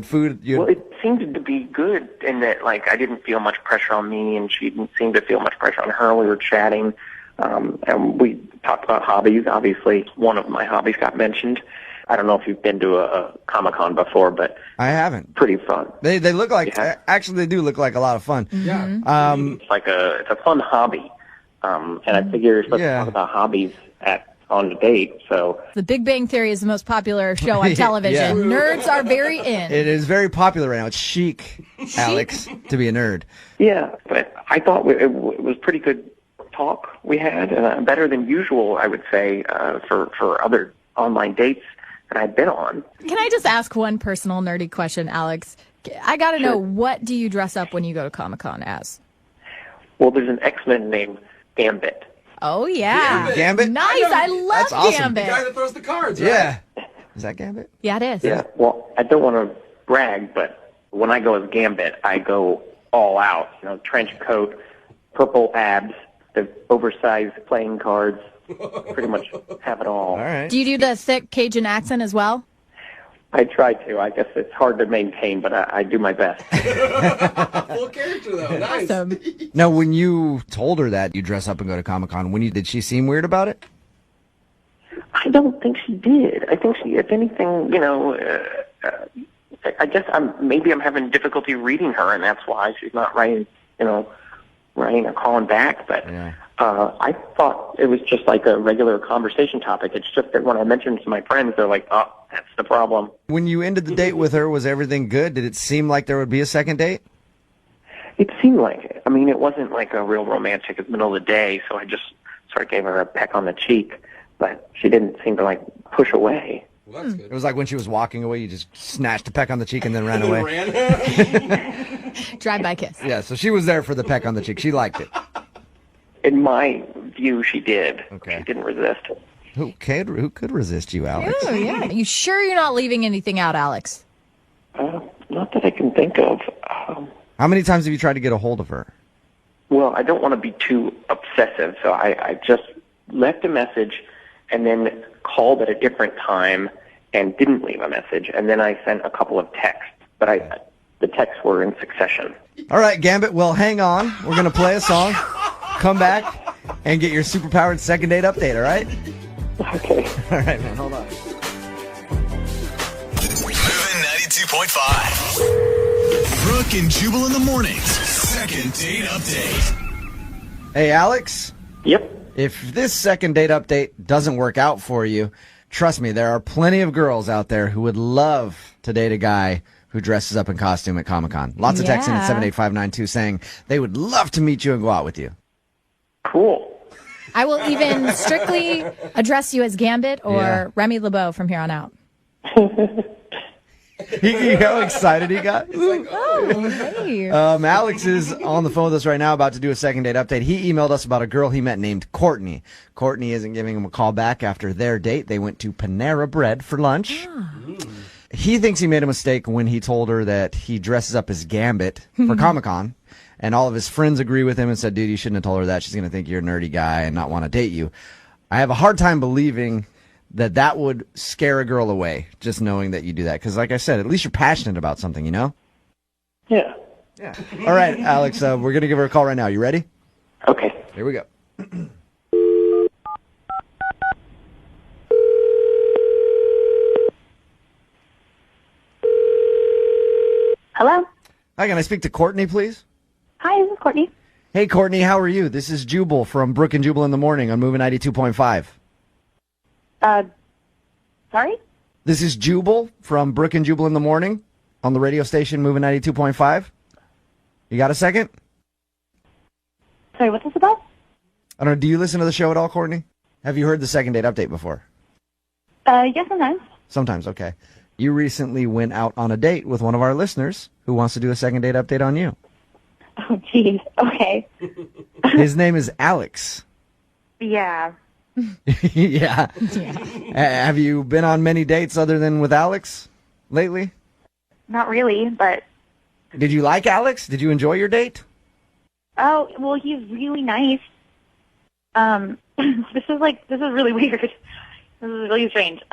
food. Well, it seemed to be good in that, I didn't feel much pressure on me, and she didn't seem to feel much pressure on her. We were chatting. And we talked about hobbies. Obviously, one of my hobbies got mentioned. I don't know if you've been to a Comic-Con before, but I haven't. Pretty fun. They look like actually they do look like a lot of fun. Yeah. It's a fun hobby. And I figure you're supposed to talk about hobbies on the date. So The Big Bang Theory is the most popular show on television. Yeah. Nerds are very in. It is very popular right now. It's chic, Alex, to be a nerd. yeah, but I thought it was pretty good talk we had, better than usual, I would say, for other online dates that I've been on. Can I just ask one personal nerdy question, Alex? I got to know, what do you dress up when you go to Comic-Con as? Well, there's an X-Men named Gambit. Oh, yeah. Gambit? Nice. I love That's awesome. Gambit. The guy that throws the cards, right? Yeah. Is that Gambit? Yeah, it is. Yeah, well, I don't want to brag, but when I go as Gambit, I go all out. Trench coat, purple abs, the oversized playing cards, pretty much have it all. All right. Do you do the thick Cajun accent as well? I try to. I guess it's hard to maintain, but I do my best. Full character, though. Nice. Awesome. Now, when you told her that you dress up and go to Comic-Con, did she seem weird about it? I don't think she did. I think she, if anything, I guess maybe I'm having difficulty reading her, and that's why she's not writing or calling back. But I thought it was just like a regular conversation topic. It's just that when I mentioned it to my friends, they're like, "Oh, that's the problem." When you ended the date with her, was everything good? Did it seem like there would be a second date? It seemed like it. I mean, it wasn't like a real romantic in the middle of the day, so I just sort of gave her a peck on the cheek, but she didn't seem to push away. Well, that's good. It was like when she was walking away, you just snatched a peck on the cheek and then ran away. Drive-by kiss. Yeah, so she was there for the peck on the cheek. She liked it. In my view, she did. Okay. She didn't resist. Who could resist you, Alex? Oh, yeah. You sure you're not leaving anything out, Alex? Not that I can think of. How many times have you tried to get a hold of her? Well, I don't want to be too obsessive, so I just left a message and then called at a different time and didn't leave a message, and then I sent a couple of texts, but the texts were in succession. All right, Gambit, well, hang on. We're going to play a song, come back, and get your superpowered second date update, all right? Okay. All right, man, hold on. Moving 92.5. Brooke and Jubal in the mornings. Second date update. Hey, Alex? Yep. If this second date update doesn't work out for you, trust me, there are plenty of girls out there who would love to date a guy who dresses up in costume at Comic-Con. Lots of texting at 78592 saying they would love to meet you and go out with you. Cool. I will even strictly address you as Gambit or Remy LeBeau from here on out. How excited he got? Hey. Alex is on the phone with us right now about to do a second date update. He emailed us about a girl he met named Courtney. Courtney isn't giving him a call back after their date. They went to Panera Bread for lunch. He thinks he made a mistake when he told her that he dresses up as Gambit for Comic-Con. And all of his friends agree with him and said, dude, you shouldn't have told her that. She's going to think you're a nerdy guy and not want to date you. I have a hard time believing that would scare a girl away, just knowing that you do that. Because like I said, at least you're passionate about something, you know? Yeah. Yeah. All right, Alex, we're going to give her a call right now. You ready? Okay. Here we go. Hello? Hi, can I speak to Courtney, please? Hi, this is Courtney. Hey, Courtney, how are you? This is Jubal from Brooke and Jubal in the Morning on Moving 92.5. Sorry? This is Jubal from Brooke and Jubal in the Morning on the radio station Moving 92.5. You got a second? Sorry, what's this about? I don't know. Do you listen to the show at all, Courtney? Have you heard the second date update before? Yes, sometimes. Sometimes, okay. You recently went out on a date with one of our listeners who wants to do a second date update on you. Oh, geez. Okay. His name is Alex. Yeah. Yeah. Have you been on many dates other than with Alex lately? Not really, but... Did you like Alex? Did you enjoy your date? Oh, well, he's really nice. This is really weird. This is really strange.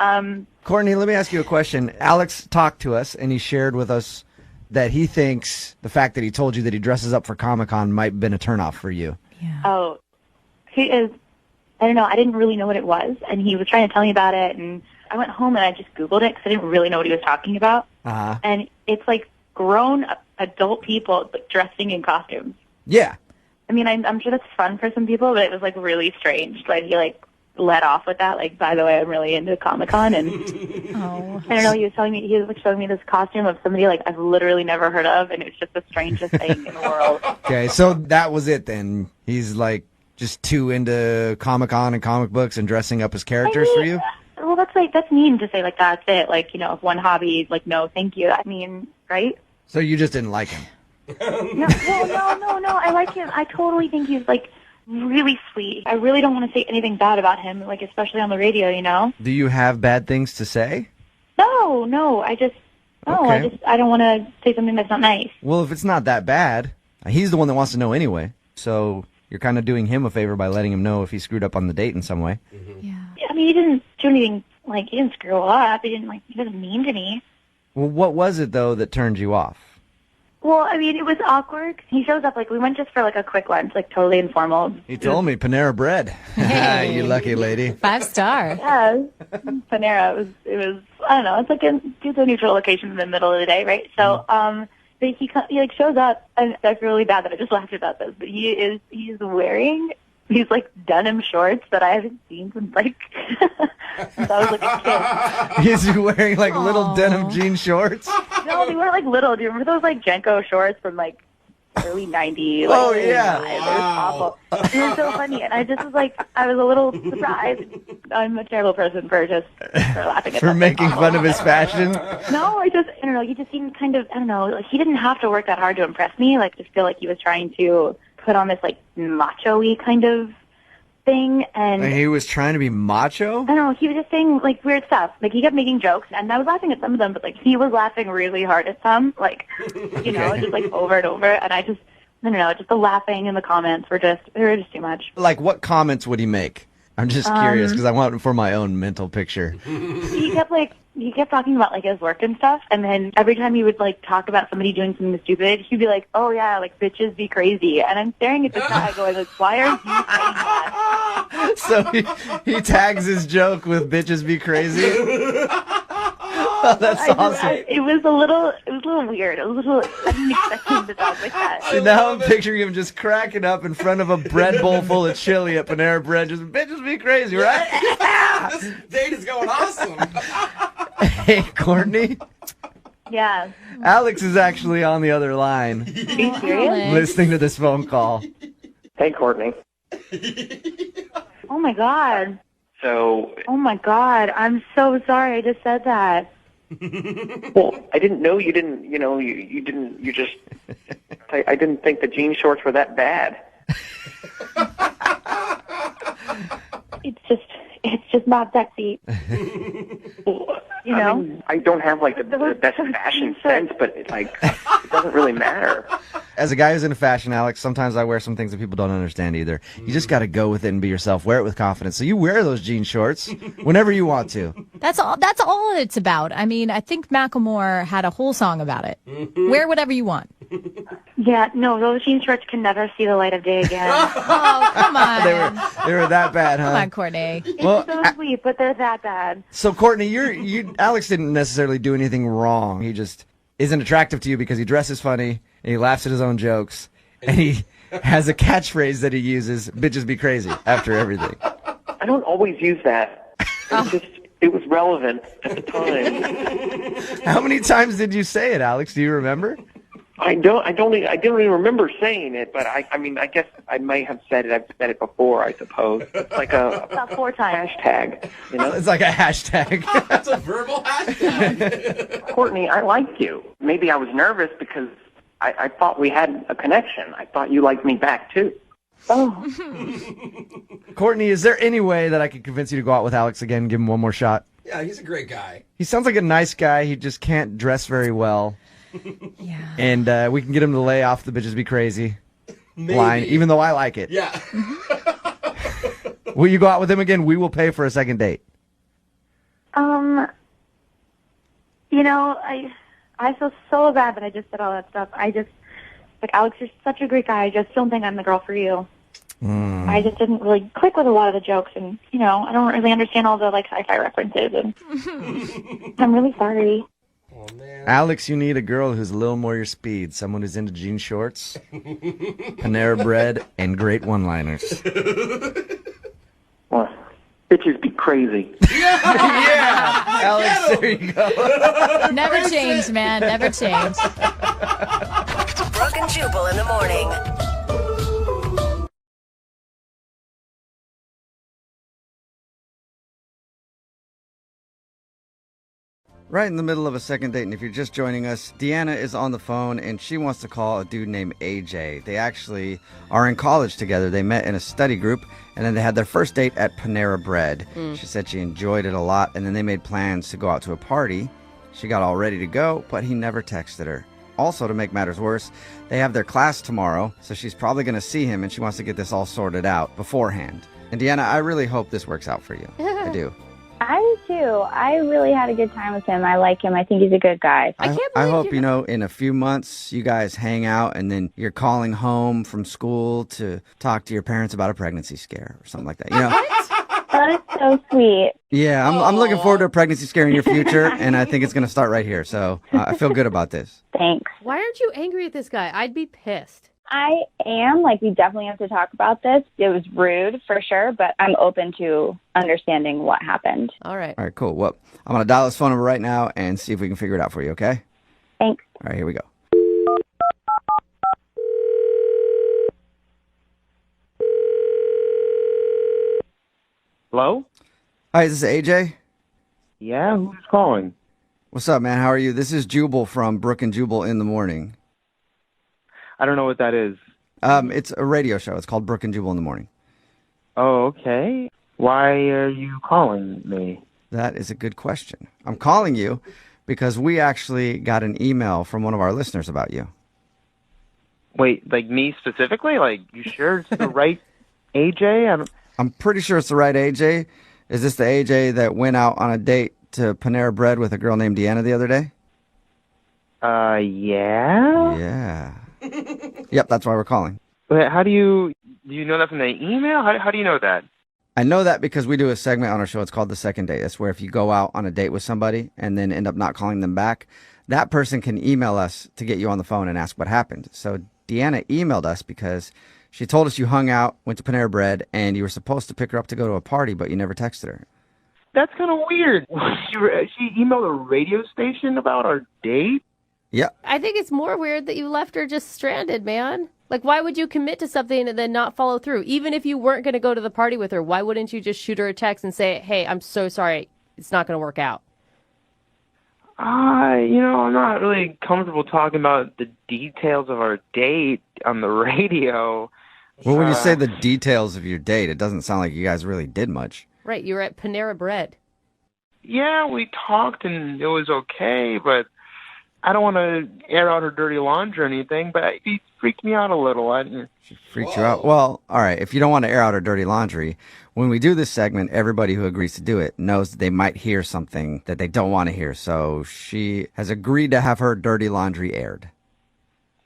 Courtney, let me ask you a question. Alex talked to us, and he shared with us that he thinks the fact that he told you that he dresses up for Comic-Con might have been a turnoff for you. Yeah. Oh, he is... I don't know. I didn't really know what it was, and he was trying to tell me about it, and I went home and I just Googled it because I didn't really know what he was talking about. Uh-huh. And it's like grown adult people but dressing in costumes. Yeah. I mean, I'm sure that's fun for some people, but it was like really strange. Like he let off with that. Like, by the way, I'm really into Comic-Con, and I don't know. He was showing me this costume of somebody like I've literally never heard of, and it's just the strangest thing in the world. Okay, so that was it then. He's like just too into Comic-Con and comic books and dressing up as characters for you? Well, that's mean to say, like, that's it. Like, you know, if one hobby, like, no, thank you. I mean, right? So you just didn't like him? No. I like him. I totally think he's, like, really sweet. I really don't want to say anything bad about him, like, especially on the radio, you know? Do you have bad things to say? No. I don't want to say something that's not nice. Well, if it's not that bad, he's the one that wants to know anyway. So you're kind of doing him a favor by letting him know if he screwed up on the date in some way. Mm-hmm. Yeah. I mean, he didn't do anything, like, he didn't screw up. He wasn't mean to me. Well, what was it, though, that turned you off? Well, I mean, it was awkward. He shows up, like, we went just for, like, a quick lunch, like, totally informal. He told me, Panera Bread. Hey. You lucky lady. 5-star. Yeah, Panera. It was, I don't know, it's like a neutral location in the middle of the day, right? So, but he like, shows up, and I feel really bad that I just laughed about this, but he's wearing these, like, denim shorts that I haven't seen since, like, since I was, like, a kid. He's wearing, like, little denim jean shorts? No, they were, like, little. Do you remember those, like, Jenko shorts from, like, early 90s? Like, oh, yeah. They were awful. It was so funny, and I just was, like, I was a little surprised. I'm a terrible person for laughing at For making fun of his fashion? No, I don't know, he just seemed kind of, I don't know, like, he didn't have to work that hard to impress me. Like, I just feel like he was trying to put on this, like, macho-y kind of thing, and he was trying to be macho? I don't know, he was just saying, like, weird stuff. Like, he kept making jokes, and I was laughing at some of them, but, like, he was laughing really hard at some, like, you know, just, like, over and over, and I don't know, just the laughing and the comments were just too much. Like, what comments would he make? I'm just curious, because I want it for my own mental picture. He kept talking about, like, his work and stuff, and then every time he would, like, talk about somebody doing something stupid, he'd be like, oh, yeah, like, bitches be crazy. And I'm staring at this guy going, like, why are you saying that? So he tags his joke with bitches be crazy? Oh, that's awesome. It was a little weird. I didn't expect him to talk like that. See, now I'm picturing him just cracking up in front of a bread bowl full of chili at Panera Bread, just, bitches be crazy, right? This date is going awesome. Hey, Courtney. Yeah. Alex is actually on the other line. Are you serious? Listening to this phone call. Hey, Courtney. Oh, my God. So, Oh, my God. I'm so sorry I just said that. well, I didn't know you didn't, I didn't think the jean shorts were that bad. It's just not sexy. You know? I mean, I don't have, like, the best fashion sense, but, it doesn't really matter. As a guy who's into fashion, Alex, sometimes I wear some things that people don't understand either. You just got to go with it and be yourself. Wear it with confidence. So you wear those jean shorts whenever you want to. That's all it's about. I mean, I think Macklemore had a whole song about it. Wear whatever you want. Yeah, no, those jean shorts can never see the light of day again. Oh, come on. They were that bad, huh? Come on, Courtney. Well, so sweet, but they're that bad. So, Courtney, Alex didn't necessarily do anything wrong. He just isn't attractive to you because he dresses funny and he laughs at his own jokes And he has a catchphrase that he uses, bitches be crazy, after everything. I don't always use that. It was relevant at the time. How many times did you say it, Alex? Do you remember? I don't even remember saying it, but I mean, I guess I might have said it. I've said it before, I suppose. It's like About 4 times. hashtag, you know? It's like a hashtag. That's a verbal hashtag. Courtney, I liked you. Maybe I was nervous because I thought we had a connection. I thought you liked me back, too. Courtney, is there any way that I could convince you to go out with Alex again and give him one more shot? Yeah, he's a great guy. He sounds like a nice guy. He just can't dress very well. Yeah. And we can get him to lay off the bitches be crazy Maybe. line, even though I like it. Yeah. Will you go out with him again? We will pay for a second date. You know, I feel so bad that I just said all that stuff. Alex, you're such a great guy. I just don't think I'm the girl for you. I just didn't really click with a lot of the jokes, and, you know, I don't really understand all the, sci-fi references, and I'm really sorry. Oh, man. Alex, you need a girl who's a little more your speed. Someone who's into jean shorts, Panera Bread, and great one-liners. Well, bitches be crazy. Yeah! Alex, there you go. Never change, man. Never change. Brooke and Jubal in the morning. Right in the middle of a second date, and if you're just joining us, Deanna is on the phone, and she wants to call a dude named AJ. They actually are in college together. They met in a study group, and then they had their first date at Panera Bread. She said she enjoyed it a lot, and then they made plans to go out to a party. She got all ready to go, but he never texted her. Also, to make matters worse, they have their class tomorrow, so she's probably going to see him, and she wants to get this all sorted out beforehand. And Deanna, I really hope this works out for you. I do. I do too. I really had a good time with him. I like him. I think he's a good guy. I hope, in a few months you guys hang out and then you're calling home from school to talk to your parents about a pregnancy scare or something like that. You know? That is so sweet. Yeah, I'm looking forward to a pregnancy scare in your future, and I think it's going to start right here. So I feel good about this. Thanks. Why aren't you angry at this guy? I'd be pissed. I am. We definitely have to talk about this. It was rude for sure, but I'm open to understanding what happened. All right. All right, cool. Well, I'm going to dial his phone number right now and see if we can figure it out for you, okay? Thanks. All right, here we go. Hello? Hi, is this AJ? Yeah, who's calling? What's up, man? How are you? This is Jubal from Brooke and Jubal in the morning. I don't know what that is. It's a radio show. It's called Brooke and Jubal in the morning. Oh, okay. Why are you calling me? That is a good question. I'm calling you because we actually got an email from one of our listeners about you. Wait, me specifically? You sure it's the right AJ? I'm pretty sure it's the right AJ. Is this the AJ that went out on a date to Panera Bread with a girl named Deanna the other day? Yeah? Yeah. Yep, that's why we're calling. But how do you know that from the email? How do you know that? I know that because we do a segment on our show. It's called The Second Date. That's where if you go out on a date with somebody and then end up not calling them back, that person can email us to get you on the phone and ask what happened. So Deanna emailed us because she told us you hung out, went to Panera Bread, and you were supposed to pick her up to go to a party, but you never texted her. That's kind of weird. She emailed a radio station about our date? Yep. I think it's more weird that you left her just stranded, man. Why would you commit to something and then not follow through? Even if you weren't going to go to the party with her, why wouldn't you just shoot her a text and say, hey, I'm so sorry, it's not going to work out? I'm not really comfortable talking about the details of our date on the radio. Well, when you say the details of your date, it doesn't sound like you guys really did much. Right, you were at Panera Bread. Yeah, we talked and it was okay, but I don't want to air out her dirty laundry or anything, but it freaked me out a little. She freaked you out? Well, all right, if you don't want to air out her dirty laundry, when we do this segment, everybody who agrees to do it knows that they might hear something that they don't want to hear. So she has agreed to have her dirty laundry aired.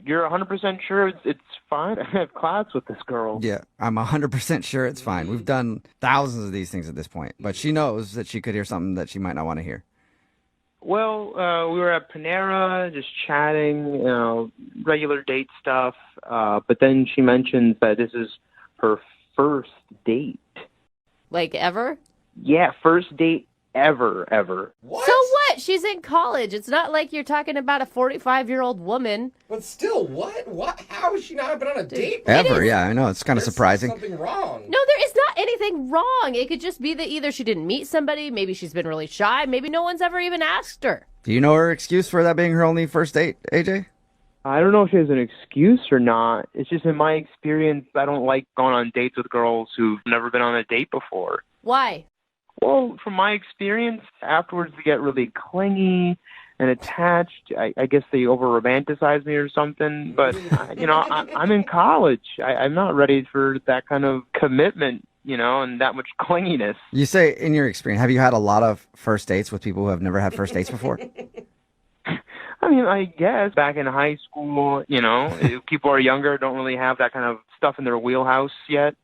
You're 100% sure it's fine? I have class with this girl. Yeah, I'm 100% sure it's fine. We've done thousands of these things at this point, but she knows that she could hear something that she might not want to hear. Well, we were at Panera, just chatting, regular date stuff. But then she mentions that this is her first date. Like ever? Yeah, first date ever. So what? She's in college. It's not like you're talking about a 45-year-old woman. But still, what? How has she not been on a date? Ever, yeah, I know. It's kind of There's surprising. something wrong. No, there is not anything wrong. It could just be that either she didn't meet somebody, maybe she's been really shy, maybe no one's ever even asked her. Do you know her excuse for that being her only first date, AJ? I don't know if she has an excuse or not. It's just in my experience, I don't like going on dates with girls who've never been on a date before. Why? Well, from my experience, afterwards they get really clingy and attached. I guess they over-romanticize me or something. But, I'm in college. I'm not ready for that kind of commitment, and that much clinginess. You say, in your experience, have you had a lot of first dates with people who have never had first dates before? I mean, I guess back in high school, people are younger, don't really have that kind of stuff in their wheelhouse yet.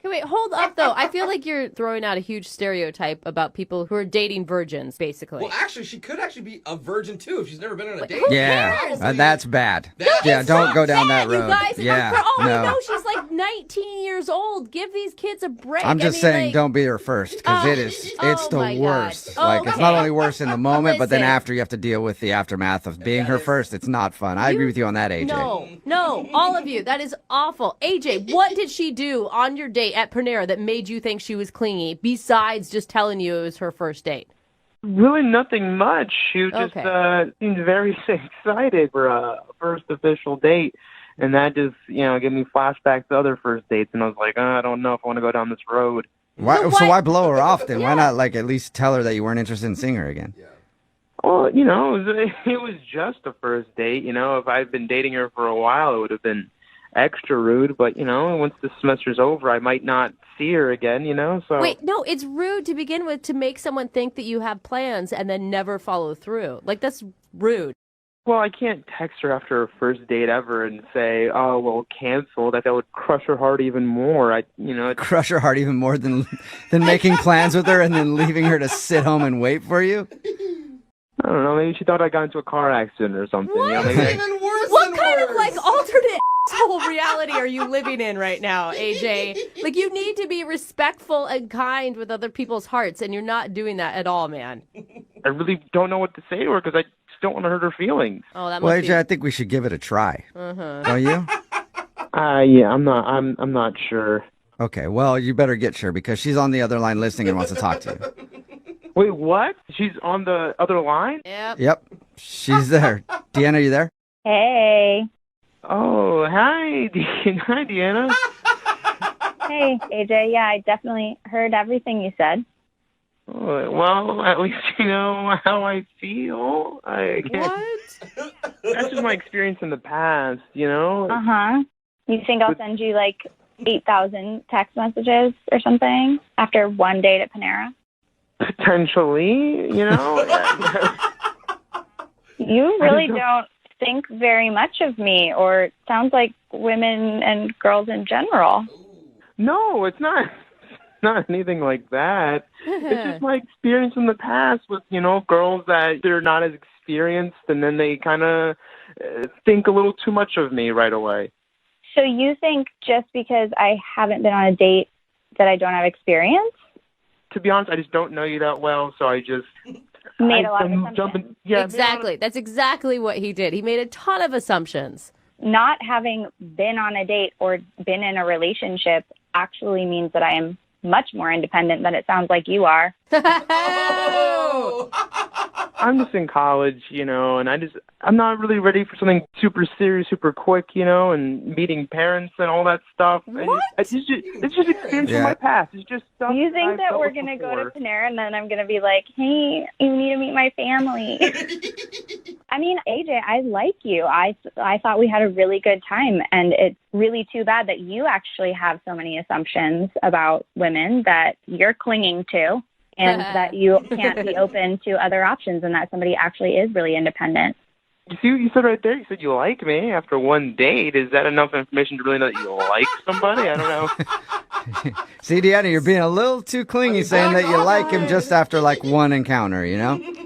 Okay, wait, hold up, though. I feel like you're throwing out a huge stereotype about people who are dating virgins, basically. Well, actually, she could actually be a virgin, too, if she's never been on a date. Yeah, that's bad. It's don't so go down sad, that road. You guys, yeah, for all no. we know, she's like 19 years old. Give these kids a break. I'm just saying, don't be her first, because it's the worst. Like, it's not only worse in the moment, but then after you have to deal with the aftermath of being her first. It's not fun. I agree with you on that, AJ. No, all of you. That is awful. AJ, what did she do on your date at Panera that made you think she was clingy, besides just telling you it was her first date? Really nothing much. She just seemed very excited for a first official date. And that just, gave me flashbacks to other first dates. And I was like, I don't know if I want to go down this road. So why blow her off then? Why not, at least tell her that you weren't interested in seeing her again? Yeah. Well, it was just a first date. If I'd been dating her for a while, it would have been extra rude. But, once the semester's over, I might not see her again, so... Wait, no, it's rude to begin with to make someone think that you have plans and then never follow through. That's rude. Well, I can't text her after her first date ever and say, oh, well, canceled. That would crush her heart even more. Crush her heart even more than making plans with her and then leaving her to sit home and wait for you? I don't know. Maybe she thought I got into a car accident or something. What? What kind of alternate asshole reality are you living in right now, AJ? You need to be respectful and kind with other people's hearts, and you're not doing that at all, man. I really don't know what to say to her because I just don't want to hurt her feelings. Oh, that AJ, I think we should give it a try. Don't you? Yeah, I'm not sure. Okay, well, you better get sure because she's on the other line listening and wants to talk to you. Wait, what? She's on the other line? Yep. She's there. Deanna, are you there? Hey. Oh, hi, hi, Deanna. Hey, AJ. Yeah, I definitely heard everything you said. Oh, well, at least you know how I feel. What? That's just my experience in the past, Uh-huh. You think I'll send you 8,000 text messages or something after one date at Panera? Potentially, You really don't think very much of me, or it sounds like women and girls in general. No, it's not anything like that. It's just my experience in the past with, girls that they're not as experienced and then they kind of think a little too much of me right away. So you think just because I haven't been on a date that I don't have experience? To be honest, I just don't know you that well, so I just... Made a lot of assumptions. Exactly. That's exactly what he did. He made a ton of assumptions. Not having been on a date or been in a relationship actually means that I am much more independent than it sounds like you are. I'm just in college, and I'm not really ready for something super serious, super quick, and meeting parents and all that stuff. What? It's just experience from my past. It's just stuff. You think that we're going to go to Panera and then I'm going to be like, hey, you need to meet my family. I mean, AJ, I like you. I thought we had a really good time, and it's really too bad that you actually have so many assumptions about women that you're clinging to. And that you can't be open to other options, and that somebody actually is really independent. You see what you said right there? You said you like me after one date. Is that enough information to really know that you like somebody? I don't know. See, Deanna, you're being a little too clingy saying that you like him just after one encounter,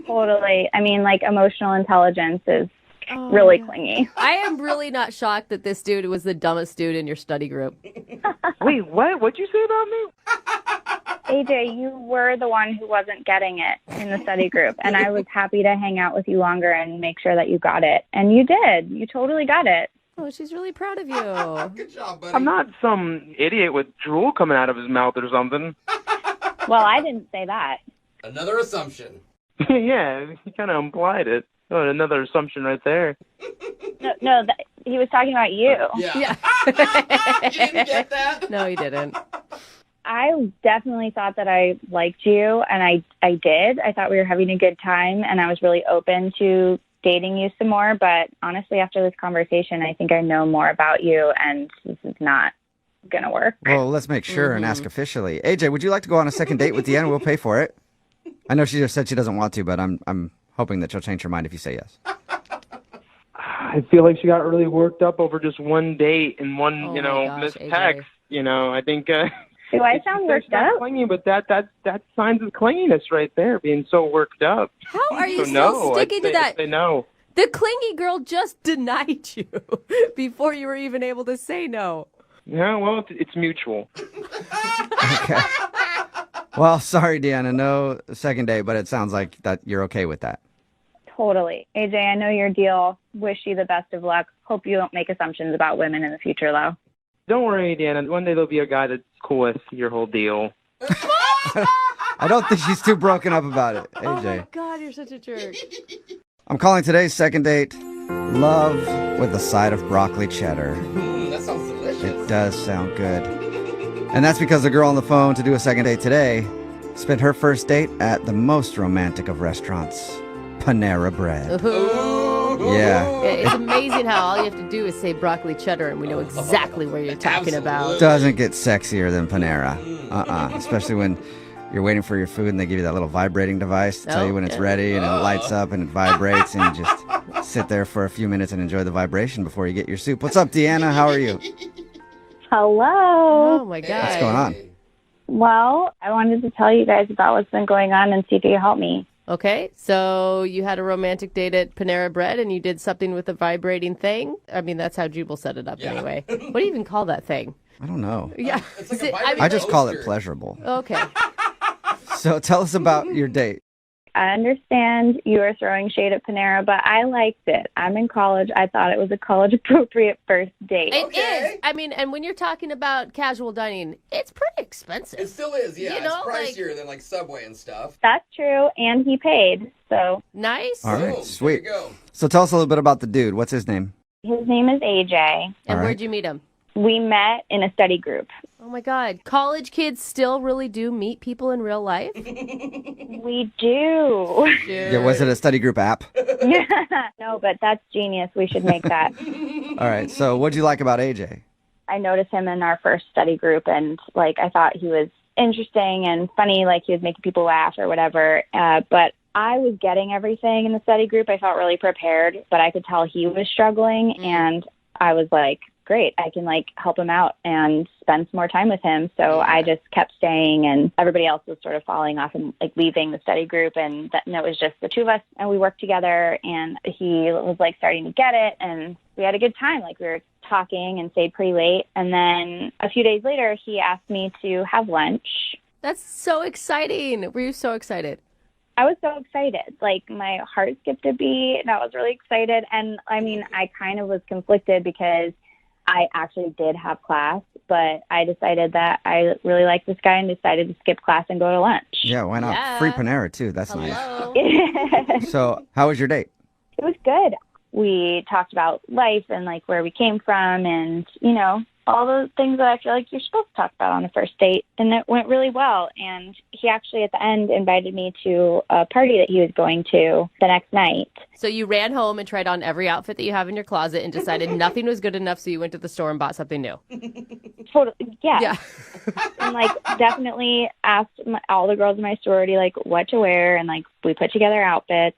Totally. I mean, like, emotional intelligence is really clingy. I am really not shocked that this dude was the dumbest dude in your study group. Wait, what? What'd you say about me? AJ, you were the one who wasn't getting it in the study group, and I was happy to hang out with you longer and make sure that you got it. And you did. You totally got it. Oh, she's really proud of you. Good job, buddy. I'm not some idiot with drool coming out of his mouth or something. Well, I didn't say that. Another assumption. Yeah, he kind of implied it. Oh, another assumption right there. No, he was talking about you. Yeah. You didn't get that? No, he didn't. I definitely thought that I liked you, and I did. I thought we were having a good time, and I was really open to dating you some more. But honestly, after this conversation, I think I know more about you, and this is not going to work. Well, let's make sure and ask officially. AJ, would you like to go on a second date with Deanna? We'll pay for it. I know she just said she doesn't want to, but I'm hoping that she'll change her mind if you say yes. I feel like she got really worked up over just one date and one, Oh my gosh, missed AJ. text. I think. Do I sound worked up? Clingy, but that signs of clinginess right there, being so worked up. How are you So still no, sticking I'd to say- that? I'd say no. The clingy girl just denied you before you were even able to say no. Yeah, well, it's mutual. Okay. Well, sorry, Deanna, no second date, but it sounds like that you're okay with that. Totally. AJ, I know your deal. Wish you the best of luck. Hope you don't make assumptions about women in the future, though. Don't worry, Deanna. One day there'll be a guy that's cool with your whole deal. I don't think she's too broken up about it, Oh AJ. my God, you're such a jerk. I'm calling today's second date love with a side of broccoli cheddar. That sounds delicious. It does sound good. And that's because the girl on the phone to do a second date today spent her first date at the most romantic of restaurants, Panera Bread. Yeah. It's amazing how all you have to do is say broccoli cheddar and we know exactly where you're talking about. Doesn't get sexier than Panera. Especially when you're waiting for your food and they give you that little vibrating device to tell you when it's ready and it lights up and it vibrates and you just sit there for a few minutes and enjoy the vibration before you get your soup. What's up, Deanna? How are you? Hello. Oh my God. What's going on? Well, I wanted to tell you guys about what's been going on and see if you can help me. Okay, so you had a romantic date at Panera Bread and you did something with a vibrating thing? I mean, that's how Jubal set it up anyway. What do you even call that thing? I don't know. Yeah. It's like Is it- a I mean, I just like- call it pleasurable. Okay. So tell us about your date. I understand you are throwing shade at Panera, but I liked it. I'm in college. I thought it was a college-appropriate first date. It is. I mean, and when you're talking about casual dining, it's pretty expensive. It still is, yeah. You know, it's pricier than like Subway and stuff. That's true, and he paid, so. Nice. All right, Boom, sweet. There you go. So tell us a little bit about the dude. What's his name? His name is AJ. And All right. where'd you meet him? We met in a study group. Oh my God. College kids still really do meet people in real life? We do. Yeah, was it a study group app? No, but that's genius. We should make that. All right, so what'd you like about AJ? I noticed him in our first study group, and I thought he was interesting and funny, he was making people laugh or whatever. But I was getting everything in the study group. I felt really prepared, but I could tell he was struggling, and I was like, great, I can help him out and spend some more time with him. So I just kept staying, and everybody else was sort of falling off and leaving the study group, and it was just the two of us, and we worked together, and he was starting to get it, and we had a good time. We were talking and stayed pretty late, and then a few days later he asked me to have lunch. That's so exciting. Were you so excited? I was so excited. My heart skipped a beat, and I was really excited. And I mean, I kind of was conflicted because I actually did have class, but I decided that I really liked this guy and decided to skip class and go to lunch. Yeah, why not? Yeah. Free Panera, too. That's nice. It So how was your date? was good. We talked about life and where we came from and, all those things that I feel like you're supposed to talk about on a first date. And it went really well. And he actually at the end invited me to a party that he was going to the next night. So you ran home and tried on every outfit that you have in your closet and decided nothing was good enough, so you went to the store and bought something new. Totally, yeah. Yeah. And definitely asked all the girls in my sorority what to wear, and we put together outfits.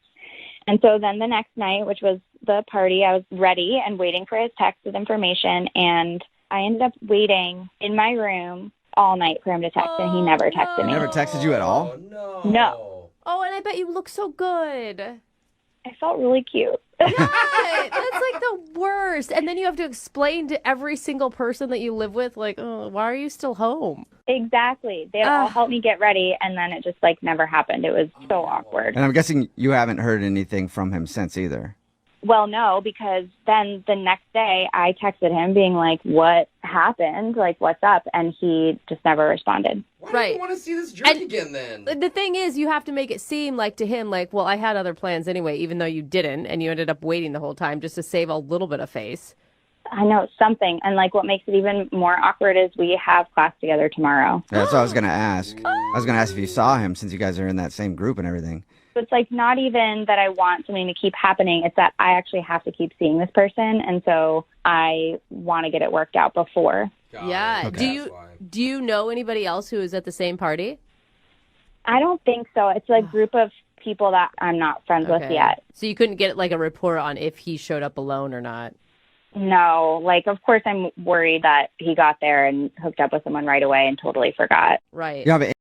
And so then the next night, which was the party, I was ready and waiting for his text with information, and I ended up waiting in my room all night for him to text, and he never texted He me. never texted you at all? Oh, no. No. Oh, and I bet you look so good. I felt really cute. Yeah, that's like the worst. And then you have to explain to every single person that you live with, like, oh, why are you still home? Exactly. They all helped me get ready, and then it just like never happened. It was so awkward. And I'm guessing you haven't heard anything from him since either. Well, no, because then the next day I texted him being like, what happened? Like, what's up? And he just never responded. Why do you want to see this jerk again then? The thing is, you have to make it seem like to him, like, well, I had other plans anyway, even though you didn't, and you ended up waiting the whole time just to save a little bit of face. I know, something. And like what makes it even more awkward is we have class together tomorrow. That's what I was going to ask. I was going to ask if you saw him since you guys are in that same group and everything. It's like not even that I want something to keep happening. It's that I actually have to keep seeing this person. And so I want to get it worked out before. Yeah. Okay. Do you know anybody else who is at the same party? I don't think so. It's a group of people that I'm not friends with yet. So you couldn't get like a report on if he showed up alone or not? No. Like, of course, I'm worried that he got there and hooked up with someone right away and totally forgot. Right. Yeah, but